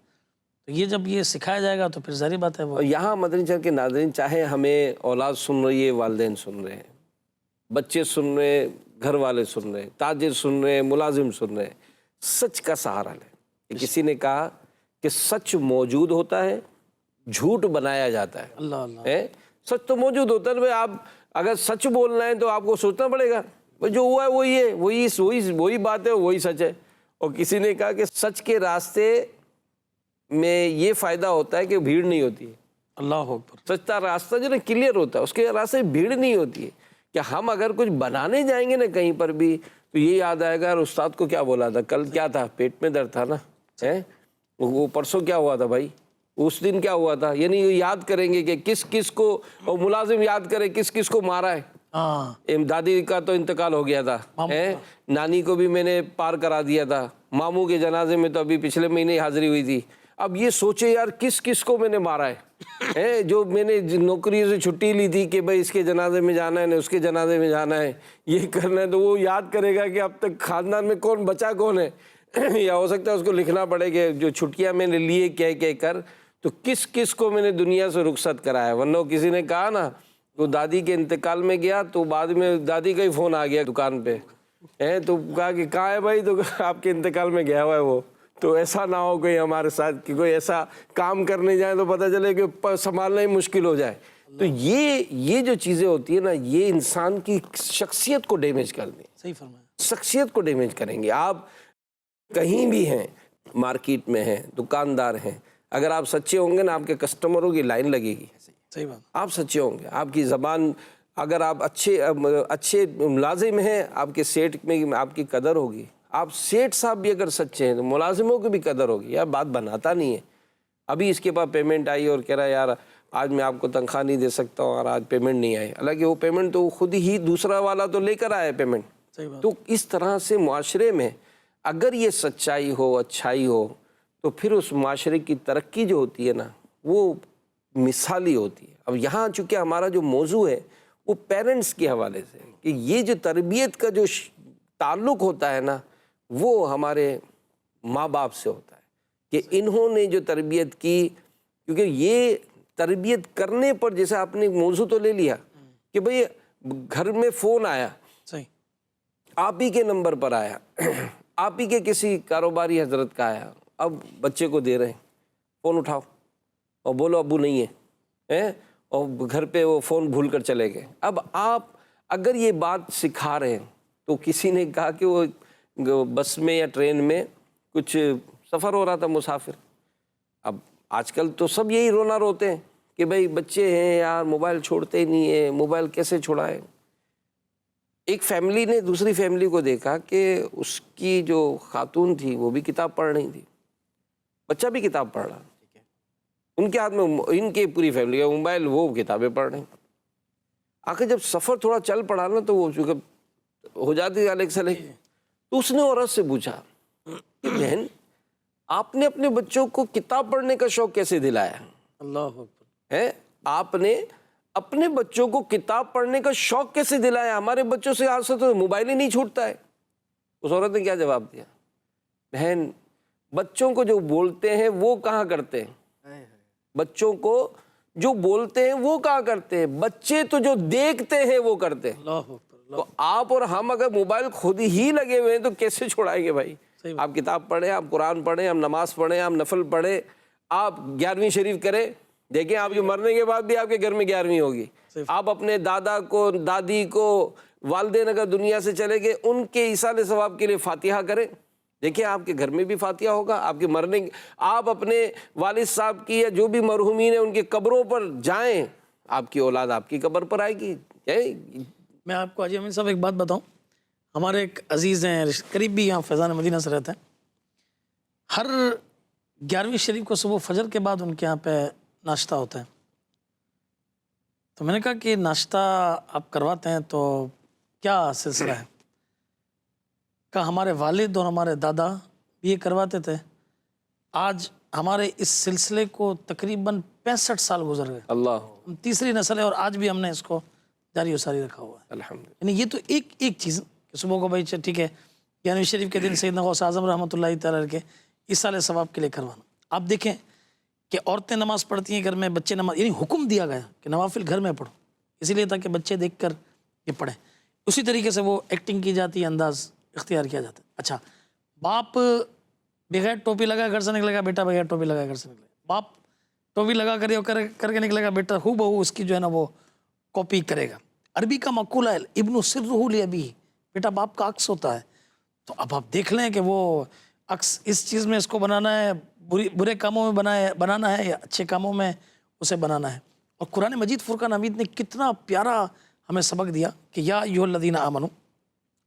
تو یہ جب یہ سکھایا جائے گا تو پھر ظاہری بات ہے وہ یہاں مدنی چینل کے ناظرین، چاہے ہمیں اولاد سن رہی ہے، والدین سن رہے ہیں، بچے سن رہے ہیں، گھر والے سن رہے ہیں، تاجر سن رہے ہیں، ملازم سن رہے ہیں، سچ کا سہارا لیں۔ کسی نے کہا کہ سچ موجود ہوتا ہے، جھوٹ بنایا جاتا ہے۔ اللہ اللہ سچ تو موجود ہوتا ہے بھائی، آپ اگر سچ بولنا ہے تو آپ کو سوچنا پڑے گا جو ہوا ہے وہی ہے، وہی بات ہے، وہی سچ ہے۔ اور کسی نے کہا کہ سچ کے راستے میں یہ فائدہ ہوتا ہے کہ بھیڑ نہیں ہوتی ہے۔ اللہ اکبر۔ سچتا راستہ جو نا کلیئر ہوتا ہے، اس کے راستے بھیڑ نہیں ہوتی ہے۔ کہ ہم اگر کچھ بنانے جائیں گے نا کہیں پر بھی تو یہ یاد آئے گا اور استاد کو کیا بولا تھا، کل کیا تھا، پیٹ میں درد تھا نا، وہ پرسوں کیا ہوا تھا بھائی، اس دن کیا ہوا تھا، یعنی یاد کریں گے کہ کس کس کو، اور ملازم یاد کرے کس کس کو مارا ہے۔ دادی کا تو انتقال ہو گیا تھا، نانی کو بھی میں نے پار کرا دیا تھا، ماموں کے جنازے میں تو ابھی پچھلے مہینے حاضری ہوئی تھی۔ اب یہ سوچے یار کس کس کو میں نے مارا ہے، جو میں نے نوکری سے چھٹی لی تھی کہ بھائی اس کے جنازے میں جانا ہے، اس کے جنازے میں جانا ہے، یہ کرنا ہے، تو وہ یاد کرے گا کہ اب تک خاندان میں کون بچا کون ہے۔ یا ہو سکتا ہے اس کو لکھنا پڑے کہ جو چھٹیاں میں نے لیے کہہ کر تو کس کس کو میں نے دنیا سے رخصت کرایا۔ ورنہ کسی نے کہا نا وہ دادی کے انتقال میں گیا تو بعد میں دادی کا ہی فون آ گیا دکان پہ، تو کہا کہ کہاں ہے بھائی، تو آپ کے انتقال میں گیا ہوا ہے وہ۔ تو ایسا نہ ہو کوئی ہمارے ساتھ کہ کوئی ایسا کام کرنے جائے تو پتہ چلے کہ سنبھالنا ہی مشکل ہو جائے۔ تو یہ جو چیزیں ہوتی ہیں نا، یہ انسان کی شخصیت کو ڈیمیج کر دیں، صحیح فرمایا، شخصیت کو ڈیمیج کریں گے۔ آپ کہیں بھی ہیں، مارکیٹ میں ہیں، دکاندار ہیں، اگر آپ سچے ہوں گے نا آپ کے کسٹمروں کی لائن لگے گی۔ صحیح بات، آپ سچے ہوں گے، آپ کی زبان، اگر آپ اچھے ملازم ہیں، آپ کے سیٹ میں آپ کی قدر ہوگی۔ آپ سیٹ صاحب بھی اگر سچے ہیں تو ملازموں کی بھی قدر ہوگی۔ یار بات بناتا نہیں ہے، ابھی اس کے پاس پیمنٹ آئی اور کہہ رہا ہے یار آج میں آپ کو تنخواہ نہیں دے سکتا ہوں اور آج پیمنٹ نہیں آئی، حالانکہ وہ پیمنٹ تو خود ہی دوسرا والا تو لے کر آیا پیمنٹ۔ صحیح بات، تو اس طرح سے معاشرے میں اگر یہ سچائی ہو، اچھائی ہو، تو پھر اس معاشرے کی ترقی جو ہوتی ہے نا وہ مثالی ہوتی ہے۔ اب یہاں چونکہ ہمارا جو موضوع ہے وہ پیرنٹس کے حوالے سے کہ یہ جو تربیت کا جو تعلق ہوتا ہے نا وہ ہمارے ماں باپ سے ہوتا ہے کہ انہوں نے جو تربیت کی، کیونکہ یہ تربیت کرنے پر جیسے آپ نے موضوع تو لے لیا کہ بھئی گھر میں فون آیا، صحیح، آپ ہی کے نمبر پر آیا، آپ ہی کے کسی کاروباری حضرت کا آیا، اب بچے کو دے رہے ہیں فون اٹھاؤ اور بولو ابو نہیں ہے، اور گھر پہ وہ فون بھول کر چلے گئے۔ اب آپ اگر یہ بات سکھا رہے ہیں تو کسی نے کہا کہ وہ بس میں یا ٹرین میں کچھ سفر ہو رہا تھا مسافر، اب آج کل تو سب یہی رونا روتے ہیں کہ بھائی بچے ہیں یار موبائل چھوڑتے ہی نہیں ہیں، موبائل کیسے چھوڑائیں۔ ایک فیملی نے دوسری فیملی کو دیکھا کہ اس کی جو خاتون تھی وہ بھی کتاب پڑھ رہی تھی، بچہ بھی کتاب پڑھ رہا، ان کے ہاتھ میں، ان کی پوری فیملی کا موبائل، وہ کتابیں پڑھ رہے ہیں۔ آخر جب سفر تھوڑا چل پڑا نا تو وہ چونکہ ہو جاتی الگ سلگ، تو اس نے عورت سے پوچھا کہ بہن آپ نے اپنے بچوں کو کتاب پڑھنے کا شوق کیسے دلایا؟ اللہ اکبر، ہے آپ نے اپنے بچوں کو کتاب پڑھنے کا شوق کیسے دلایا؟ ہمارے بچوں سے آج سے تو موبائل ہی نہیں چھوٹتا ہے۔ اس عورت نے کیا جواب دیا؟ بہن، بچوں کو جو بولتے ہیں وہ کہاں کرتے ہیں؟ بچوں کو جو بولتے ہیں وہ کہاں کرتے ہیں؟ بچے تو جو دیکھتے ہیں وہ کرتے ہیں۔ اللہ اکبر۔ تو آپ اور ہم اگر موبائل خود ہی لگے ہوئے ہیں تو کیسے چھوڑائیں گے بھائی؟ آپ کتاب پڑھیں، آپ قرآن پڑھیں، آپ نماز پڑھیں، آپ نفل پڑھیں، آپ 11ویں شریف کریں۔ دیکھیں آپ کے مرنے کے بعد بھی آپ کے گھر میں 11ویں ہوگی۔ آپ اپنے دادا کو، دادی کو، والدین اگر دنیا سے چلے گئے ان کے ایصال ثواب کے لیے فاتحہ کریں، دیکھیں آپ کے گھر میں بھی فاتحہ ہوگا۔ آپ کے مرنے، آپ اپنے والد صاحب کی یا جو بھی مرحومین ہیں ان کی قبروں پر جائیں، آپ کی اولاد آپ کی قبر پر آئے گی۔ میں آپ کو حاجی امین صاحب ایک بات بتاؤں، ہمارے ایک عزیز ہیں، قریب بھی یہاں فیضان مدینہ سے رہتے ہیں، ہر 11ویں شریف کو صبح فجر کے بعد ان کے یہاں پہ ناشتہ ہوتا ہے۔ تو میں نے کہا کہ ناشتہ آپ کرواتے ہیں تو کیا سلسلہ ہے؟ کہا ہمارے والد اور ہمارے دادا بھی یہ کرواتے تھے، آج ہمارے اس سلسلے کو تقریباً 65 سال گزر گئے، اللہ، ہم تیسری نسل ہے اور آج بھی ہم نے اس کو جاری و ساری رکھا ہوا ہے۔ الحمدللہ۔ یعنی یہ تو ایک چیز کہ صبح کو بھائی ٹھیک ہے 11ویں شریف کے دن سیدنا غوث اعظم رحمۃ اللہ تعالیٰ علیہ کے ایصال ثواب کے لیے کروانا۔ آپ دیکھیں کہ عورتیں نماز پڑھتی ہیں گھر میں، بچے نماز، یعنی حکم دیا گیا کہ نوافل گھر میں پڑھو، اسی لیے تاکہ بچے دیکھ کر یہ پڑھیں۔ اسی طریقے سے وہ ایکٹنگ کی جاتی ہے، انداز اختیار کیا جاتا ہے۔ اچھا، باپ بغیر ٹوپی لگا گھر سے نکلے گا، بیٹا بغیر ٹوپی لگا گھر سے نکلے گا، باپ ٹوپی لگا کر کے نکلے گا، بیٹا ہو بہو اس کی جو ہے نا وہ کاپی کرے گا۔ عربی کا مقولہ ہے ابن سرہ لابیہ، بیٹا باپ کا عکس ہوتا ہے۔ تو اب آپ دیکھ لیں کہ وہ عکس اس چیز میں اس کو بنانا ہے، برے کاموں میں بنانا ہے یا اچھے کاموں میں اسے بنانا ہے۔ اور قرآن مجید فرقان حمید نے کتنا پیارا ہمیں سبق دیا کہ یا ایھا الذین آمنوا،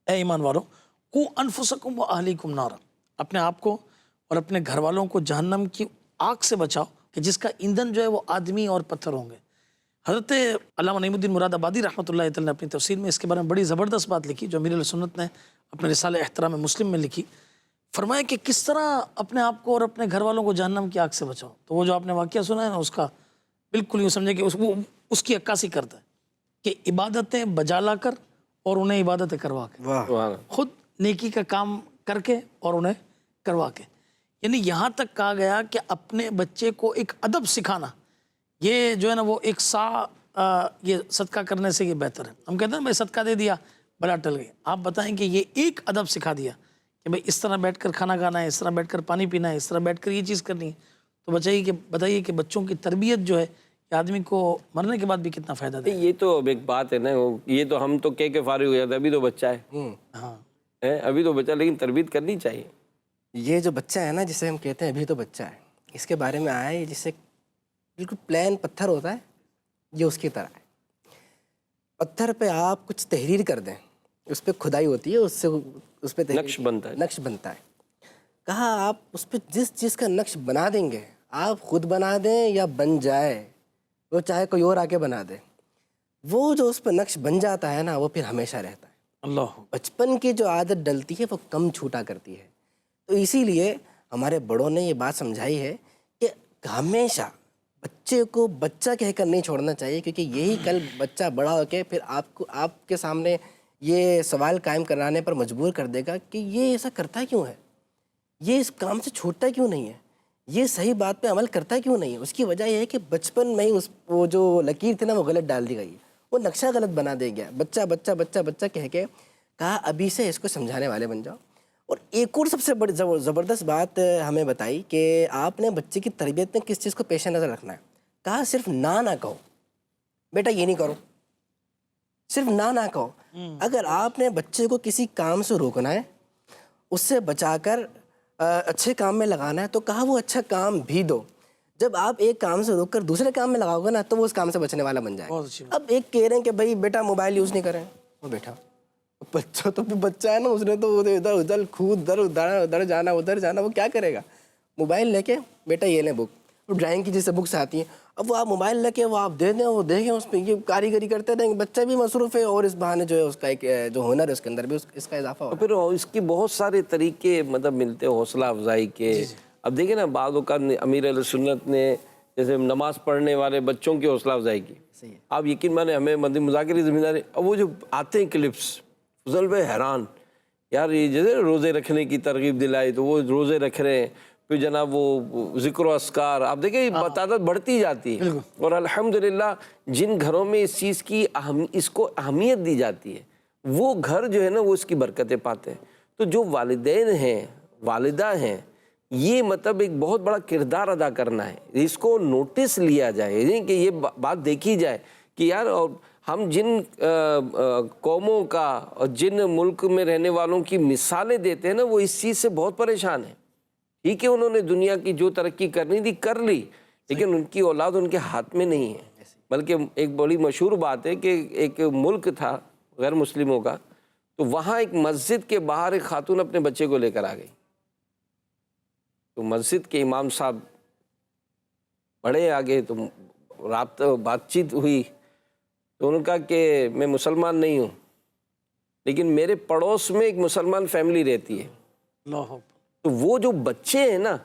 اے ایمان والو، قوا انفسکم واہلیکم نارا، اپنے آپ کو اور اپنے گھر والوں کو جہنم کی آگ سے بچاؤ کہ جس کا ایندھن جو ہے وہ آدمی اور پتھر ہوں گے۔ حضرت علامہ نعیم الدین مراد آبادی رحمۃ اللہ تعالیٰ نے اپنی تفسیر میں اس کے بارے میں بڑی زبردست بات لکھی، جو امیر اہل سنت نے اپنے رسالہ احترام مسلم میں لکھی۔ فرمایا کہ کس طرح اپنے آپ کو اور اپنے گھر والوں کو جہنم کی آگ سے بچاؤ۔ تو وہ جو آپ نے واقعہ سنا ہے نا، اس کا بالکل یوں سمجھے کہ اس کی عکاسی کرتا ہے کہ عبادتیں بجا لا کر اور انہیں عبادتیں کروا کے، خود نیکی کا کام کر کے اور انہیں کروا کے، یعنی یہاں تک کہا گیا کہ اپنے بچے کو ایک ادب سکھانا، یہ جو ہے نا وہ ایک یہ صدقہ کرنے سے یہ بہتر ہے۔ ہم کہتے ہیں بھائی صدقہ دے دیا بلا ٹل گئی، آپ بتائیں کہ یہ ایک ادب سکھا دیا کہ بھائی اس طرح بیٹھ کر کھانا کھانا ہے، اس طرح بیٹھ کر پانی پینا ہے، اس طرح بیٹھ کر یہ چیز کرنی ہے۔ تو بتائیے کہ بچوں کی تربیت جو ہے یہ آدمی کو مرنے کے بعد بھی کتنا فائدہ دے۔ یہ تو اب ایک بات ہے نا، یہ تو ہم تو کہہ کے فارغ ہو جاتے ہیں، ابھی تو بچہ ہے، ہاں ابھی تو بچہ، لیکن تربیت کرنی چاہیے۔ یہ جو بچہ ہے نا جسے ہم کہتے ہیں ابھی تو بچہ ہے، اس کے بارے میں آیا ہے جسے بالکل پلین پتھر ہوتا ہے، یہ اس کی طرح ہے۔ پتھر پہ آپ کچھ تحریر کر دیں، اس پہ کھدائی ہوتی ہے، اس پہ نقش بنتا ہے، نقش بنتا ہے۔ کہا آپ اس پہ جس چیز کا نقش بنا دیں گے، آپ خود بنا دیں یا بن جائے، وہ چاہے کوئی اور آ کے بنا دے، وہ جو اس پہ نقش بن جاتا ہے نا وہ پھر ہمیشہ رہتا ہے۔ اللہ، بچپن کی جو عادت ڈلتی ہے وہ کم چھوٹا کرتی ہے۔ تو اسی لیے ہمارے بڑوں نے یہ بات سمجھائی ہے کہ ہمیشہ بچے کو بچہ کہہ کر نہیں چھوڑنا چاہیے، کیونکہ یہی کل بچہ بڑا ہو کے پھر آپ کے سامنے یہ سوال قائم کرانے پر مجبور کر دے گا کہ یہ ایسا کرتا کیوں ہے، یہ اس کام سے چھوٹتا کیوں نہیں ہے، یہ صحیح بات پہ عمل کرتا کیوں نہیں ہے۔ اس کی وجہ یہ ہے کہ بچپن میں ہی وہ جو لکیر تھی نا وہ غلط ڈال دی گئی، وہ نقشہ غلط بنا دے گیا۔ بچہ بچہ بچہ بچہ کہہ کے کہا ابھی سے اس کو سمجھانے والے بن جاؤ۔ اور ایک اور سب سے بڑی زبردست بات ہمیں بتائی کہ آپ نے بچے کی تربیت میں کس چیز کو پیش نظر رکھنا ہے۔ کہا صرف نہ کہو، بیٹا یہ نہیں کرو، صرف نہ کہو۔ اگر آپ نے بچے کو کسی کام سے روکنا ہے، اس سے بچا کر اچھے کام میں لگانا ہے، تو کہا وہ اچھا کام بھی دو۔ جب آپ ایک کام سے روک کر دوسرے کام میں لگاؤ گے نا تو وہ اس کام سے بچنے والا بن جائے گا۔ اب ایک کہہ رہے ہیں کہ بھائی بیٹا موبائل یوز نہیں کریں، وہ بیٹا بچہ تو بچہ ہے نا، اس نے تو ادھر ادھر خود ادھر جانا، وہ کیا کرے گا؟ موبائل لے کے بیٹا یہ لیں بک، ڈرائنگ کی جیسے بکس آتی ہیں، اب وہ آپ موبائل لے کے وہ آپ دے دیں، وہ دیکھیں اس پہ یہ کاریگری کرتے رہیں گے، بچہ بھی مصروف ہے اور اس بہانے جو ہے اس کا ایک جو ہنر ہے اس کے اندر بھی اس کا اضافہ ہوگا۔ پھر اس کی بہت سارے طریقے مطلب ملتے ہیں حوصلہ افزائی کے۔ اب دیکھیں نا، بعض اوقات امیر علیہ سنت نے جیسے نماز پڑھنے والے بچوں کی حوصلہ افزائی کی. صحیح ہے. آپ یقین مانیں ہمیں مدنی مذاکرے ذمہ داری، اب وہ جو آتے ہیں کلپس، فضل بھائی حیران یار، یہ جیسے روزے رکھنے کی ترغیب دلائی تو وہ روزے رکھ رہے ہیں، پھر جناب وہ ذکر و اذکار، آپ دیکھیں یہ تعداد بڑھتی جاتی ہے. اور الحمدللہ جن گھروں میں اس چیز کی اس کو اہمیت دی جاتی ہے وہ گھر جو ہے نا وہ اس کی برکتیں پاتے ہیں. تو جو والدین ہیں، والدہ ہیں، یہ مطلب ایک بہت بڑا کردار ادا کرنا ہے. اس کو نوٹس لیا جائے، یعنی کہ یہ بات دیکھی جائے کہ یار اور ہم جن قوموں کا اور جن ملک میں رہنے والوں کی مثالیں دیتے ہیں نا وہ اس چیز سے بہت پریشان ہیں. ٹھیک ہے انہوں نے دنیا کی جو ترقی کرنی تھی کر لی، لیکن ان کی اولاد ان کے ہاتھ میں نہیں ہے. بلکہ ایک بڑی مشہور بات ہے کہ ایک ملک تھا غیر مسلموں کا، تو وہاں ایک مسجد کے باہر ایک خاتون اپنے بچے کو لے کر آ گئی. تو مسجد کے امام صاحب بڑے آگے، تو رابطہ بات چیت ہوئی، تو انہوں نے کہا کہ میں مسلمان نہیں ہوں لیکن میرے پڑوس میں ایک مسلمان فیملی رہتی ہے. اللہ، تو وہ جو بچے ہیں نا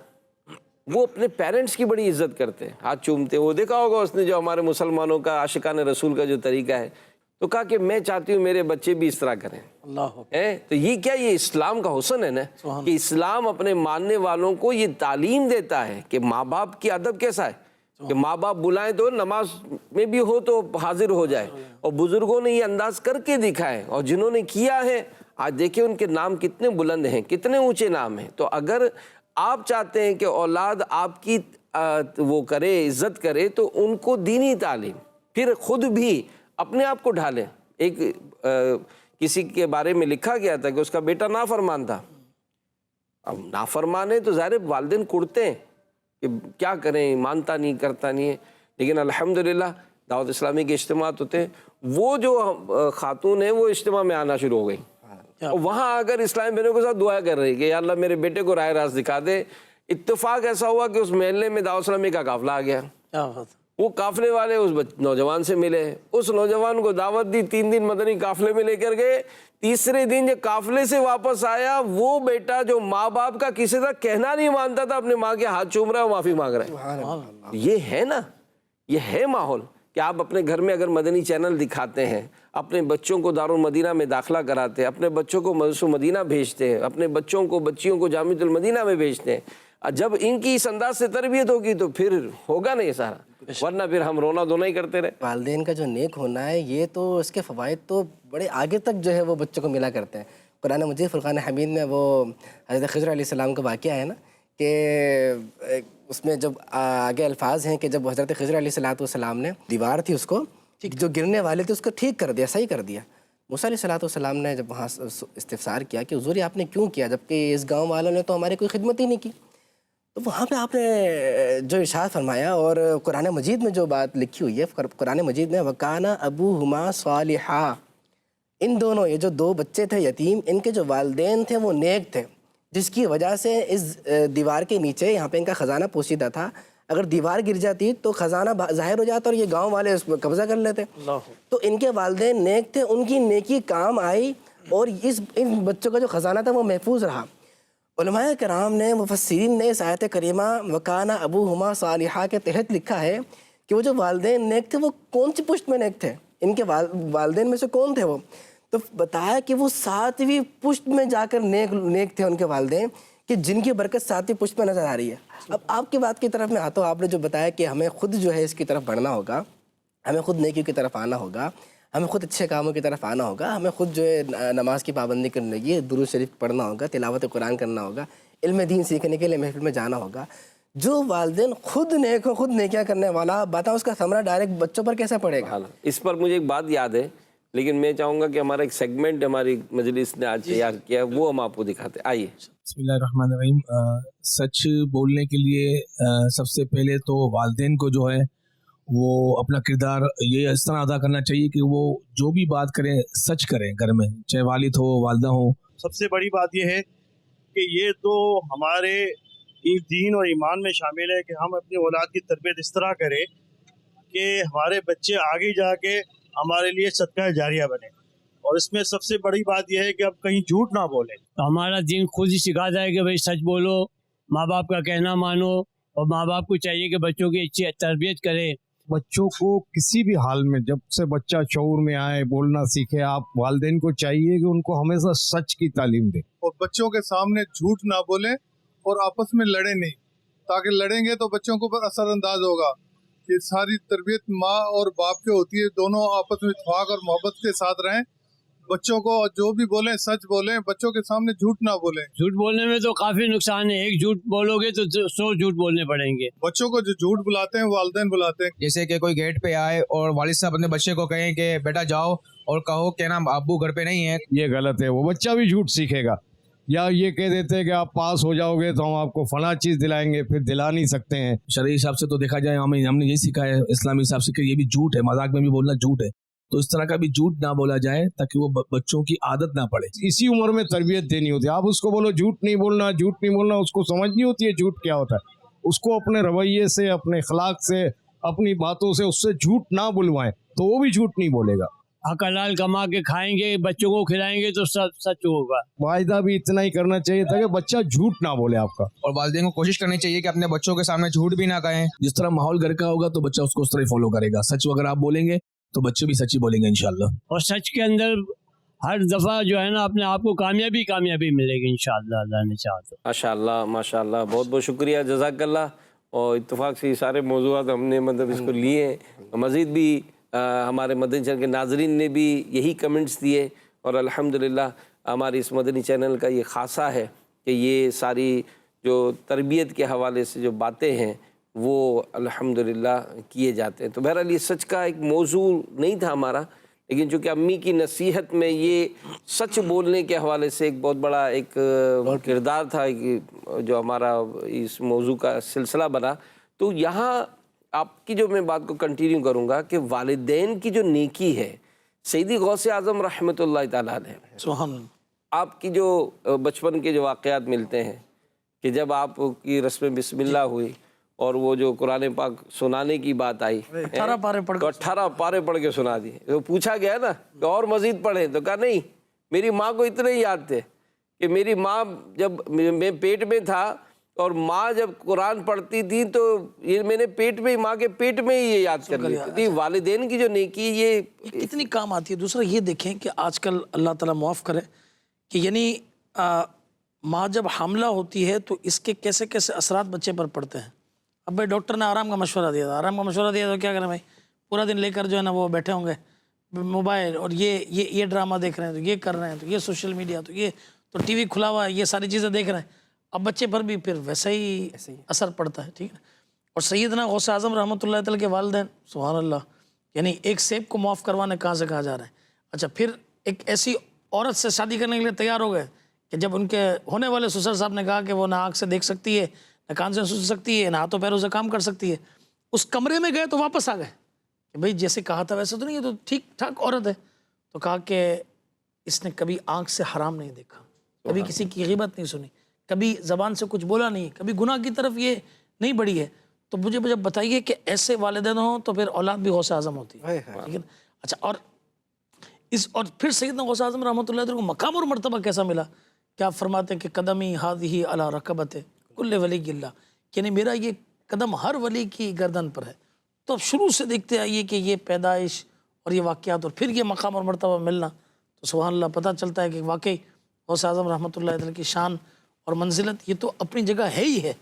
وہ اپنے پیرنٹس کی بڑی عزت کرتے ہیں، ہاتھ چومتے ہیں. وہ دیکھا ہوگا اس نے جو ہمارے مسلمانوں کا عاشقان رسول کا جو طریقہ ہے، تو کہا کہ میں چاہتی ہوں میرے بچے بھی اس طرح کریں. اللہ، تو یہ کیا، یہ اسلام کا حسن ہے نا، کہ اسلام اپنے ماننے والوں کو یہ تعلیم دیتا ہے کہ ماں باپ کی ادب کیسا ہے، کہ ماں باپ بلائیں تو نماز میں بھی ہو تو حاضر ہو جائے. اور بزرگوں نے یہ انداز کر کے دکھائے، اور جنہوں نے کیا ہے آج دیکھیں ان کے نام کتنے بلند ہیں، کتنے اونچے نام ہیں. تو اگر آپ چاہتے ہیں کہ اولاد آپ کی وہ کرے، عزت کرے، تو ان کو دینی تعلیم، پھر خود بھی اپنے آپ کو ڈھالیں. ایک کسی کے بارے میں لکھا گیا تھا کہ اس کا بیٹا نافرمان تھا. اب نافرمان ہے تو ظاہر والدین کڑتے ہیں کہ کیا کریں، مانتا نہیں، کرتا نہیں ہے. لیکن الحمدللہ دعوت اسلامی کے اجتماعات ہوتے ہیں، وہ جو خاتون ہیں وہ اجتماع میں آنا شروع ہو گئی، اور وہاں اگر اسلامی بہنوں کے ساتھ دعا کر رہی کہ یا اللہ میرے بیٹے کو راہ راست دکھا دے. اتفاق ایسا ہوا کہ اس محلے میں دعوت اسلامی کا قافلہ آ گیا. کیا بات ہے. وہ قافلے والے اس نوجوان سے ملے، اس نوجوان کو دعوت دی، 3 دن مدنی قافلے میں لے کر گئے. تیسرے دن جب قافلے سے واپس آیا، وہ بیٹا جو ماں باپ کا کسی طرح کہنا نہیں مانتا تھا، اپنے ماں کے ہاتھ چوم رہا ہے، معافی مانگ رہا ہے. یہ ہے نا، یہ ہے ماحول کہ آپ اپنے گھر میں اگر مدنی چینل دکھاتے ہیں، اپنے بچوں کو دارالمدینہ میں داخلہ کراتے ہیں، اپنے بچوں کو مدرسہ مدینہ بھیجتے ہیں، اپنے بچوں کو بچیوں کو جامعۃ المدینہ میں بھیجتے ہیں، جب ان کی اس انداز سے تربیت ہوگی تو پھر ہوگا نہیں سارا، ورنہ پھر ہم رونا دھونا ہی کرتے رہے. والدین کا جو نیک ہونا ہے، یہ تو اس کے فوائد تو بڑے آگے تک جو ہے وہ بچوں کو ملا کرتے ہیں. قرآن مجید فرقان حمید میں وہ حضرت خضر علیہ السلام کا واقعہ ہے نا، کہ اس میں جب آگے الفاظ ہیں کہ جب حضرت خضر علیہ السلام نے دیوار تھی اس کو جو گرنے والے تھے اس کو ٹھیک کر دیا، صحیح کر دیا. موسیٰ علیہ السلام نے جب وہاں استفسار کیا کہ حضور آپ نے کیوں کیا، جبکہ اس گاؤں والوں نے تو ہماری کوئی خدمت ہی نہیں کی. تو وہاں پہ آپ نے جو ارشاد فرمایا، اور قرآن مجید میں جو بات لکھی ہوئی ہے، قرآن مجید میں وَكَانَ أَبُوهُمَا صَالِحًا، ان دونوں، یہ جو 2 بچے تھے یتیم، ان کے جو والدین تھے وہ نیک تھے، جس کی وجہ سے اس دیوار کے نیچے یہاں پہ ان کا خزانہ پوشیدہ تھا. اگر دیوار گر جاتی تو خزانہ ظاہر ہو جاتا اور یہ گاؤں والے اس پر قبضہ کر لیتے. تو ان کے والدین نیک تھے، ان کی نیکی کام آئی، اور ان بچوں کا جو خزانہ تھا وہ محفوظ رہا. علماء کرام نے، مفسرین نے اس آیت کریمہ وَكَانَ أَبُوهُمَا صَالِحًا کے تحت لکھا ہے کہ وہ جو والدین نیک تھے وہ کون سی پشت میں نیک تھے، ان کے والدین میں سے کون تھے وہ. تو بتایا کہ وہ 7ویں پشت میں جا کر نیک تھے ان کے والدین، کہ جن کی برکت 7ویں پشت میں نظر آ رہی ہے. اب آپ کی بات کی طرف میں آتا ہوں. آپ نے جو بتایا کہ ہمیں خود جو ہے اس کی طرف بڑھنا ہوگا، ہمیں خود نیکی کی طرف آنا ہوگا، ہمیں خود اچھے کاموں کی طرف آنا ہوگا، ہمیں خود جو ہے نماز کی پابندی کرنے کی، درود شریف پڑھنا ہوگا، تلاوت قرآن کرنا ہوگا، علم دین سیکھنے کے لیے محفل میں جانا ہوگا. جو والدین خود نیک ہو، خود نیکیاں کرنے والا، بتاؤ اس کا ثمرہ ڈائریکٹ بچوں پر کیسے پڑے گا؟ اس پر مجھے ایک بات یاد ہے، لیکن میں چاہوں گا کہ ہمارا ایک سیگمنٹ ہماری مجلس نے آج تیار کیا، وہ ہم آپ کو دکھاتے. آئیے. بسم اللہ الرحمن الرحیم. سچ بولنے کے لیے سب سے پہلے تو والدین کو جو ہے وہ اپنا کردار یہ اس طرح ادا کرنا چاہیے کہ وہ جو بھی بات کریں سچ کریں گھر میں، چاہے والد ہو والدہ ہو. سب سے بڑی بات یہ ہے کہ یہ تو ہمارے دین اور ایمان میں شامل ہے کہ ہم اپنی اولاد کی تربیت اس طرح کریں کہ ہمارے بچے آگے جا کے ہمارے لیے صدقہ جاریہ بنے. اور اس میں سب سے بڑی بات یہ ہے کہ اب کہیں جھوٹ نہ بولیں. تو ہمارا دین خود ہی سکھاتا ہے کہ بھائی سچ بولو، ماں باپ کا کہنا مانو اور ماں باپ کو چاہیے کہ بچوں کی اچھی تربیت کرے. بچوں کو کسی بھی حال میں جب سے بچہ شعور میں آئے بولنا سیکھے آپ والدین کو چاہیے کہ ان کو ہمیشہ سچ کی تعلیم دیں اور بچوں کے سامنے جھوٹ نہ بولیں اور آپس میں لڑیں نہیں, تاکہ لڑیں گے تو بچوں کو پر اثر انداز ہوگا. یہ ساری تربیت ماں اور باپ کے ہوتی ہے, دونوں آپس میں اتفاق اور محبت کے ساتھ رہیں. بچوں کو جو بھی بولیں سچ بولیں, بچوں کے سامنے جھوٹ نہ بولیں. جھوٹ بولنے میں تو کافی نقصان ہے, ایک جھوٹ بولو گے تو 100 جھوٹ بولنے پڑیں گے. بچوں کو جو جھوٹ بلاتے ہیں والدین بلاتے ہیں. جیسے کہ کوئی گیٹ پہ آئے اور والد صاحب اپنے بچے کو کہیں کہ بیٹا جاؤ, اور کہو کہ نا ابو گھر پہ نہیں ہے, یہ غلط ہے. وہ بچہ بھی جھوٹ سیکھے گا. یا یہ کہہ دیتے ہیں کہ آپ پاس ہو جاؤ گے تو ہم آپ کو فلاں چیز دلائیں گے, پھر دلا نہیں سکتے ہیں. شرعی حساب سے تو دیکھا جائے ہم نے یہی سیکھا ہے اسلامی حساب سے کہ یہ بھی جھوٹ ہے, مذاق میں بھی بولنا جھوٹ ہے. تو اس طرح کا بھی جھوٹ نہ بولا جائے تاکہ وہ بچوں کی عادت نہ پڑے. اسی عمر میں تربیت دینی ہوتی ہے. آپ اس کو بولو جھوٹ نہیں بولنا, جھوٹ نہیں بولنا, اس کو سمجھ نہیں ہوتی ہے جھوٹ کیا ہوتا ہے. اس کو اپنے رویے سے, اپنے اخلاق سے, اپنی باتوں سے اس سے جھوٹ نہ بلوائیں تو وہ بھی جھوٹ نہیں بولے گا. حق حلال کما کے کھائیں گے, بچوں کو کھلائیں گے تو سچ ہوگا. واحدہ بھی اتنا ہی کرنا چاہیے تاکہ بچہ جھوٹ نہ بولے آپ کا. اور والدین کو کوشش کرنی چاہیے کہ اپنے بچوں کے سامنے جھوٹ بھی نہ کہیں. جس طرح ماحول گھر کا ہوگا تو بچہ اس کو اس طرح فالو کرے گا. سچ اگر آپ بولیں گے تو بچے بھی سچی بولیں گے انشاءاللہ. اور سچ کے اندر ہر دفعہ جو ہے نا اپنے آپ کو کامیابی ملے گی انشاءاللہ, اللہ نے چاہا تو. ماشاءاللہ ماشاءاللہ, بہت بہت شکریہ, جزاک اللہ. اور اتفاق سے یہ سارے موضوعات ہم نے مطلب اس کو لیے ہیں. مزید بھی ہمارے مدنی چینل کے ناظرین نے بھی یہی کمنٹس دیے, اور الحمدللہ ہماری اس مدنی چینل کا یہ خاصہ ہے کہ یہ ساری جو تربیت کے حوالے سے جو باتیں ہیں وہ الحمدللہ کیے جاتے ہیں. تو بہرحال یہ سچ کا ایک موضوع نہیں تھا ہمارا, لیکن چونکہ امی کی نصیحت میں یہ سچ بولنے کے حوالے سے ایک بہت بڑا ایک کردار تھا جو ہمارا اس موضوع کا سلسلہ بنا. تو یہاں آپ کی جو میں بات کو کنٹینیو کروں گا کہ والدین کی جو نیکی ہے, سیدی غوث اعظم رحمۃ اللہ تعالیٰ علیہ, سبحان اللہ, آپ کی جو بچپن کے جو واقعات ملتے ہیں کہ جب آپ کی رسم بسم اللہ ہوئی اور وہ جو قرآن پاک سنانے کی بات آئی, 18 پارے پڑھ کے سنا دیے. تو پوچھا گیا نا کہ اور مزید پڑھیں, تو کہا نہیں, میری ماں کو اتنے ہی یاد تھے کہ میری ماں جب میں پیٹ میں تھا اور ماں جب قرآن پڑھتی تھی تو یہ میں نے پیٹ میں, ماں کے پیٹ میں ہی یہ یاد کر لی تھی. والدین کی جو نیکی یہ کتنی کام آتی ہے. دوسرا یہ دیکھیں کہ آج کل اللہ تعالیٰ معاف کرے کہ یعنی ماں جب حاملہ ہوتی ہے تو اس کے کیسے کیسے اثرات بچے پر پڑتے ہیں. اب بھائی ڈاکٹر نے آرام کا مشورہ دیا تو کیا کریں بھائی, پورا دن لے کر جو ہے نا وہ بیٹھے ہوں گے موبائل, اور یہ ڈرامہ دیکھ رہے ہیں, تو یہ کر رہے ہیں, تو یہ سوشل میڈیا, تو یہ تو ٹی وی کھلا ہوا ہے, یہ ساری چیزیں دیکھ رہے ہیں. اب بچے پر بھی پھر ویسا ہی اثر پڑتا ہے. ٹھیک ہے. اور سیدنا غوث اعظم رحمۃ اللہ تعالیٰ کے والدین, سبحان اللہ, یعنی ایک سیب کو معاف کروانے کہاں سے کہا جا رہا ہے. اچھا, پھر ایک ایسی عورت سے شادی کرنے کے لیے تیار ہو گئے کہ جب ان کے ہونے والے سسر صاحب نے کہا کہ وہ نہ آنکھ سے دیکھ سکتی ہے, نہ کان سے سن سکتی ہے, نہ ہاتھوں پیروں سے کام کر سکتی ہے, اس کمرے میں گئے تو واپس آ گئے کہ بھائی جیسے کہا تھا ویسے تو نہیں, ہے تو ٹھیک ٹھاک عورت ہے. تو کہا کہ اس نے کبھی آنکھ سے حرام نہیں دیکھا, کبھی کسی کی غیبت نہیں سنی, کبھی زبان سے کچھ بولا نہیں, کبھی گناہ کی طرف یہ نہیں بڑھی ہے. تو مجھے جب بتائیے کہ ایسے والدین ہوں تو پھر اولاد بھی غوث اعظم ہوتی ہے. ٹھیک ہے. اچھا, اور پھر سیدنا غوث اعظم رحمۃ اللہ علیہ کو مقام اور مرتبہ کیسا ملا؟ کیا فرماتے ہیں کہ قدمی ہادھی علی رکبت کل ولی اللہ, یعنی میرا یہ قدم ہر ولی کی گردن پر ہے. تو اب شروع سے دیکھتے آئیے کہ یہ پیدائش اور یہ واقعات اور پھر یہ مقام اور مرتبہ ملنا, تو سبحان اللہ پتہ چلتا ہے کہ واقعی غوث اعظم رحمۃ اللہ علیہ کی شان اور منزلت یہ تو اپنی جگہ ہے ہی ہے,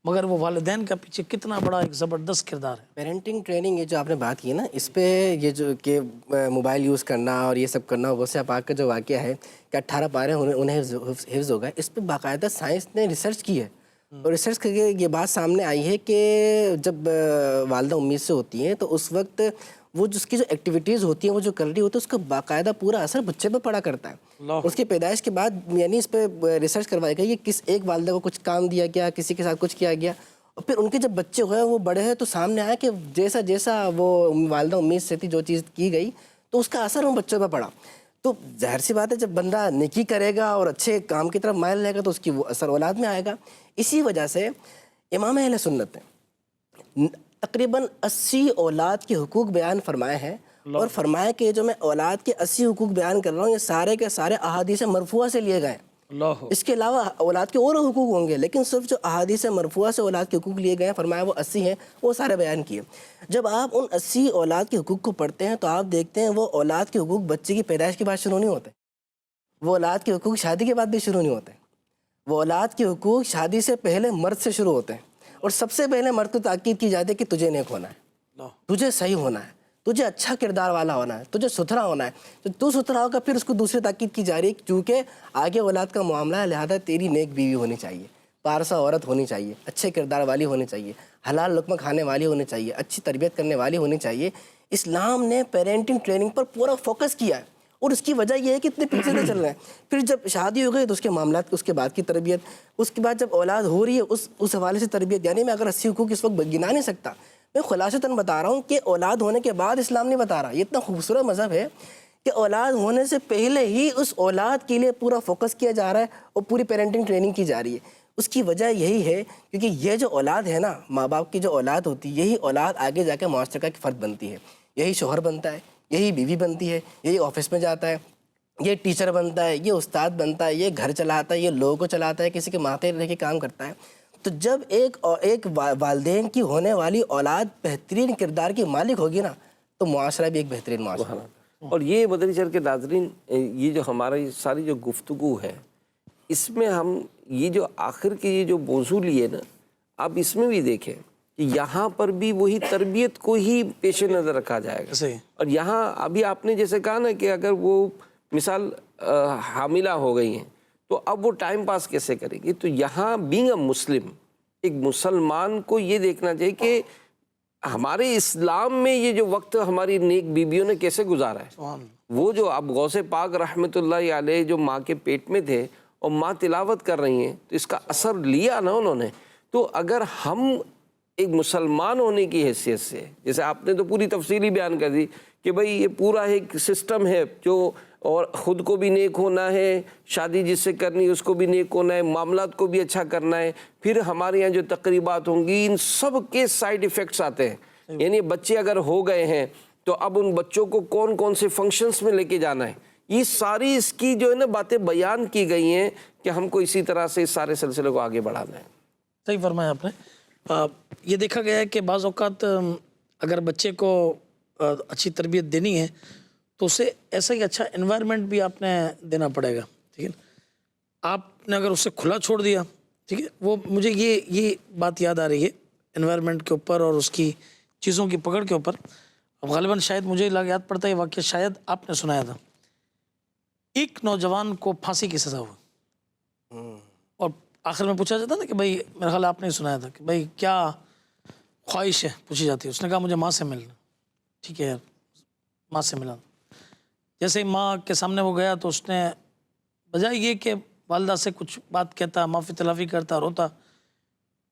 مگر وہ والدین کا پیچھے کتنا بڑا ایک زبردست کردار ہے. پیرنٹنگ ٹریننگ, یہ جو آپ نے بات کی نا, اس پہ یہ جو کہ موبائل یوز کرنا اور یہ سب کرنا, غوث پاک کا جو واقعہ ہے کہ 18 پارے انہیں حفظ ہو گئے, اس پہ باقاعدہ سائنس نے ریسرچ کی ہے. اور ریسرچ کر کے یہ بات سامنے آئی ہے کہ جب والدہ امید سے ہوتی ہیں تو اس وقت وہ جس کی جو ایکٹیویٹیز ہوتی ہیں وہ جو کر رہی ہوتی ہے اس کا باقاعدہ پورا اثر بچے پہ پڑا کرتا ہے. اس کی پیدائش کے بعد یعنی اس پہ ریسرچ کروائی گئی کہ کس ایک والدہ کو کچھ کام دیا گیا, کسی کے ساتھ کچھ کیا گیا, اور پھر ان کے جب بچے ہوئے وہ بڑے ہیں تو سامنے آیا کہ جیسا جیسا وہ والدہ امید سے تھی جو چیز کی گئی تو اس کا اثر ان بچوں پہ پڑا. تو ظاہر سی بات ہے جب بندہ نیکی کرے گا اور اچھے کام کی طرف مائل رہے گا تو اس کی وہ اثر اولاد میں آئے گا. اسی وجہ سے امام اہل سنت نے تقریباً 80 اولاد کے حقوق بیان فرمائے ہیں, اور فرمایا کہ جو میں اولاد کے 80 حقوق بیان کر رہا ہوں یہ سارے کے سارے احادیث مرفوعہ سے لیے گئے ہیں. اللہ اس کے علاوہ اولاد کے اور حقوق ہوں گے، لیکن صرف جو احادیث مرفوعہ سے اولاد کے حقوق لیے گئے ہیں، فرمایا وہ 80 ہیں، وہ سارے بیان کیے۔ جب آپ ان 80 اولاد کے حقوق کو پڑھتے ہیں تو آپ دیکھتے ہیں وہ اولاد کے حقوق بچے کی پیدائش کے بعد شروع نہیں ہوتے، وہ اولاد کے حقوق شادی کے بعد بھی شروع نہیں ہوتے، وہ اولاد کے حقوق شادی سے پہلے مرد سے شروع ہوتے ہیں، اور سب سے پہلے مرد کو تاکید کی جاتی ہے کہ تجھے نیک ہونا ہے، تجھے صحیح ہونا ہے، تجھے اچھا کردار والا ہونا ہے، تجھے ستھرا ہونا ہے۔ تو ستھرا ہوگا، پھر اس کو دوسری تاکید کی جا رہی ہے چونکہ آگے اولاد کا معاملہ ہے، لہذا تیری نیک بیوی ہونی چاہیے، پارسا عورت ہونی چاہیے، اچھے کردار والی ہونی چاہیے، حلال لقمہ کھانے والی ہونی چاہیے، اچھی تربیت کرنے والی ہونی چاہیے۔ اسلام نے پیرنٹنگ ٹریننگ پر پورا فوکس کیا ہے، اور اس کی وجہ یہ ہے کہ اتنے پیچھے نہ چل رہے ہیں۔ پھر جب شادی ہو گئی تو اس کے معاملات، اس کے بعد کی تربیت، اس کے بعد جب اولاد ہو رہی ہے اس حوالے سے تربیت، یعنی میں اگر 80 حقوق اس وقت گنا نہیں سکتا، میں خلاصتاً بتا رہا ہوں کہ اولاد ہونے کے بعد اسلام نہیں بتا رہا۔ یہ اتنا خوبصورت مذہب ہے کہ اولاد ہونے سے پہلے ہی اس اولاد کے لیے پورا فوکس کیا جا رہا ہے اور پوری پیرنٹنگ ٹریننگ کی جا رہی ہے۔ اس کی وجہ یہی ہے کیونکہ یہ جو اولاد ہے نا، ماں باپ کی جو اولاد ہوتی ہے، یہی اولاد آگے جا کے معاشرے کا ایک فرد بنتی ہے، یہی شوہر بنتا ہے، یہی بیوی بنتی ہے، یہی آفس میں جاتا ہے، یہ ٹیچر بنتا ہے، یہ استاد بنتا ہے، یہ گھر چلاتا ہے، یہ لوگوں کو چلاتا ہے، کسی کے ماتھے رہ کے کام کرتا ہے۔ تو جب ایک والدین کی ہونے والی اولاد بہترین کردار کی مالک ہوگی نا، تو معاشرہ بھی ایک بہترین معاشرہ۔ اور یہ مدنی چینل کے ناظرین، یہ جو ہماری ساری جو گفتگو ہے، اس میں ہم یہ جو آخر کے یہ جو موضوع لیے نا، آپ اس میں بھی دیکھیں کہ یہاں پر بھی وہی تربیت کو ہی پیش نظر رکھا جائے گا۔ اور یہاں ابھی آپ نے جیسے کہا نا کہ اگر وہ مثال حاملہ ہو گئی ہیں تو اب وہ ٹائم پاس کیسے کرے گی، تو یہاں بینگ اے مسلم، ایک مسلمان کو یہ دیکھنا چاہیے کہ ہمارے اسلام میں یہ جو وقت ہماری نیک بیویوں نے کیسے گزارا ہے۔ وہ جو اب غوث پاک رحمۃ اللہ علیہ جو ماں کے پیٹ میں تھے اور ماں تلاوت کر رہی ہیں، تو اس کا اثر لیا نا انہوں نے۔ تو اگر ہم ایک مسلمان ہونے کی حیثیت سے، جیسے آپ نے تو پوری تفصیلی بیان کر دی کہ بھئی یہ پورا ایک سسٹم ہے جو، اور خود کو بھی نیک ہونا ہے، شادی جس سے کرنی اس کو بھی نیک ہونا ہے، معاملات کو بھی اچھا کرنا ہے، پھر ہمارے یہاں جو تقریبات ہوں گی ان سب کے سائیڈ ایفیکٹس آتے ہیں۔ یعنی بچے اگر ہو گئے ہیں تو اب ان بچوں کو کون کون سے فنکشنز میں لے کے جانا ہے، یہ ساری اس کی جو ہے نا باتیں بیان کی گئی ہیں کہ ہم کو اسی طرح سے اس سارے سلسلے کو آگے بڑھانا ہے۔ صحیح فرمایا آپ نے۔ یہ دیکھا گیا ہے کہ بعض اوقات اگر بچے کو اچھی تربیت دینی ہے تو اسے ایسا ہی اچھا انوائرمنٹ بھی آپ نے دینا پڑے گا، ٹھیک ہے۔ آپ نے اگر اسے کھلا چھوڑ دیا، ٹھیک ہے، وہ مجھے یہ بات یاد آ رہی ہے انوائرمنٹ کے اوپر اور اس کی چیزوں کی پکڑ کے اوپر۔ اب غالباً شاید مجھے یاد پڑتا ہے واقعہ، شاید آپ نے سنایا تھا، ایک نوجوان کو پھانسی کی سزا ہوئی اور آخر میں پوچھا جاتا نا کہ بھائی، میرا خیال آپ نے سنایا تھا کہ بھائی کیا خواہش ہے، پوچھی جاتی ہے، اس نے کہا مجھے ماں سے ملنا۔ ٹھیک ہے، ماں سے ملا۔ جیسے ہی ماں کے سامنے وہ گیا تو اس نے بجائے یہ کہ والدہ سے کچھ بات کہتا، معافی تلافی کرتا، روتا،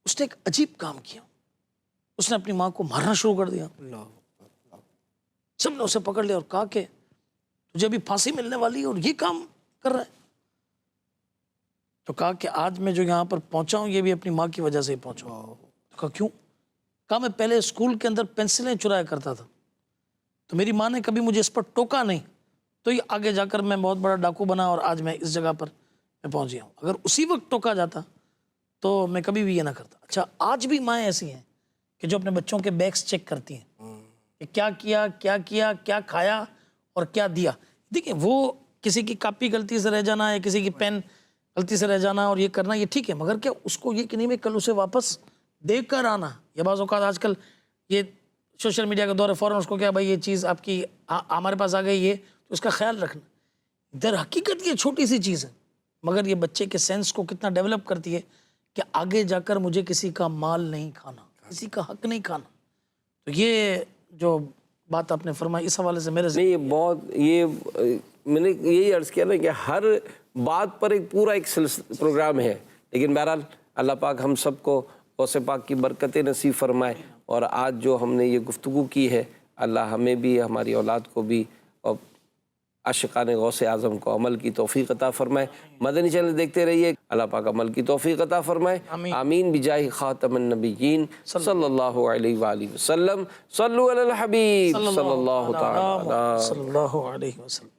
اس نے ایک عجیب کام کیا، اس نے اپنی ماں کو مارنا شروع کر دیا۔ سب نے اسے پکڑ لیا اور کہا کہ تجھے ابھی پھانسی ملنے والی ہے اور یہ کام کر رہا ہے۔ تو کہا کہ آج میں جو یہاں پر پہنچا ہوں یہ بھی اپنی ماں کی وجہ سے ہی پہنچا ہوں۔ کہا کیوں؟ کہا میں پہلے اسکول کے اندر پینسلیں چرایا کرتا تھا تو میری ماں نے کبھی مجھے اس پر ٹوکا نہیں، تو یہ آگے جا کر میں بہت بڑا ڈاکو بنا اور آج میں اس جگہ پر میں پہنچ گیا ہوں۔ اگر اسی وقت ٹوکا جاتا تو میں کبھی بھی یہ نہ کرتا۔ اچھا، آج بھی مائیں ایسی ہیں کہ جو اپنے بچوں کے بیگس چیک کرتی ہیں کہ کیا کیا، کیا کیا، کیا کھایا اور کیا دیا۔ دیکھیں، وہ کسی کی کاپی غلطی سے رہ جانا یا کسی کی پین غلطی سے رہ جانا اور یہ کرنا یہ ٹھیک ہے، مگر کیا اس کو یہ کہ نہیں میں کل اسے واپس دے کر آنا، یا بعض اوقات آج کل یہ سوشل میڈیا کا دور ہے، فوراً اس کو کیا بھائی یہ چیز آپ کی ہمارے پاس آ گئی، یہ تو اس کا خیال رکھنا۔ در حقیقت یہ چھوٹی سی چیز ہے مگر یہ بچے کے سینس کو کتنا ڈیولپ کرتی ہے کہ آگے جا کر مجھے کسی کا مال نہیں کھانا، کسی کا حق نہیں کھانا۔ تو یہ جو بات آپ نے فرمائی اس حوالے سے میرے نہیں، یہ بہت، یہ میں نے یہی عرض کیا نا کہ ہر بات پر ایک پورا ایک پروگرام ہے، لیکن بہرحال اللہ پاک ہم سب کو غوث پاک کی برکتیں نصیب فرمائے، اور آج جو ہم نے یہ گفتگو کی ہے اللہ ہمیں بھی، ہماری اولاد کو بھی، اور عاشقان غوث اعظم کو عمل کی توفیق عطا فرمائے۔ مدنی چینل دیکھتے رہیے، اللہ پاک عمل کی توفیق عطا فرمائے، آمین بجاہ خاتم النبیین صلی اللہ علیہ وآلہ وسلم۔ صلو علی الحبیب صلی اللہ تعالی صلی اللہ علیہ وسلم۔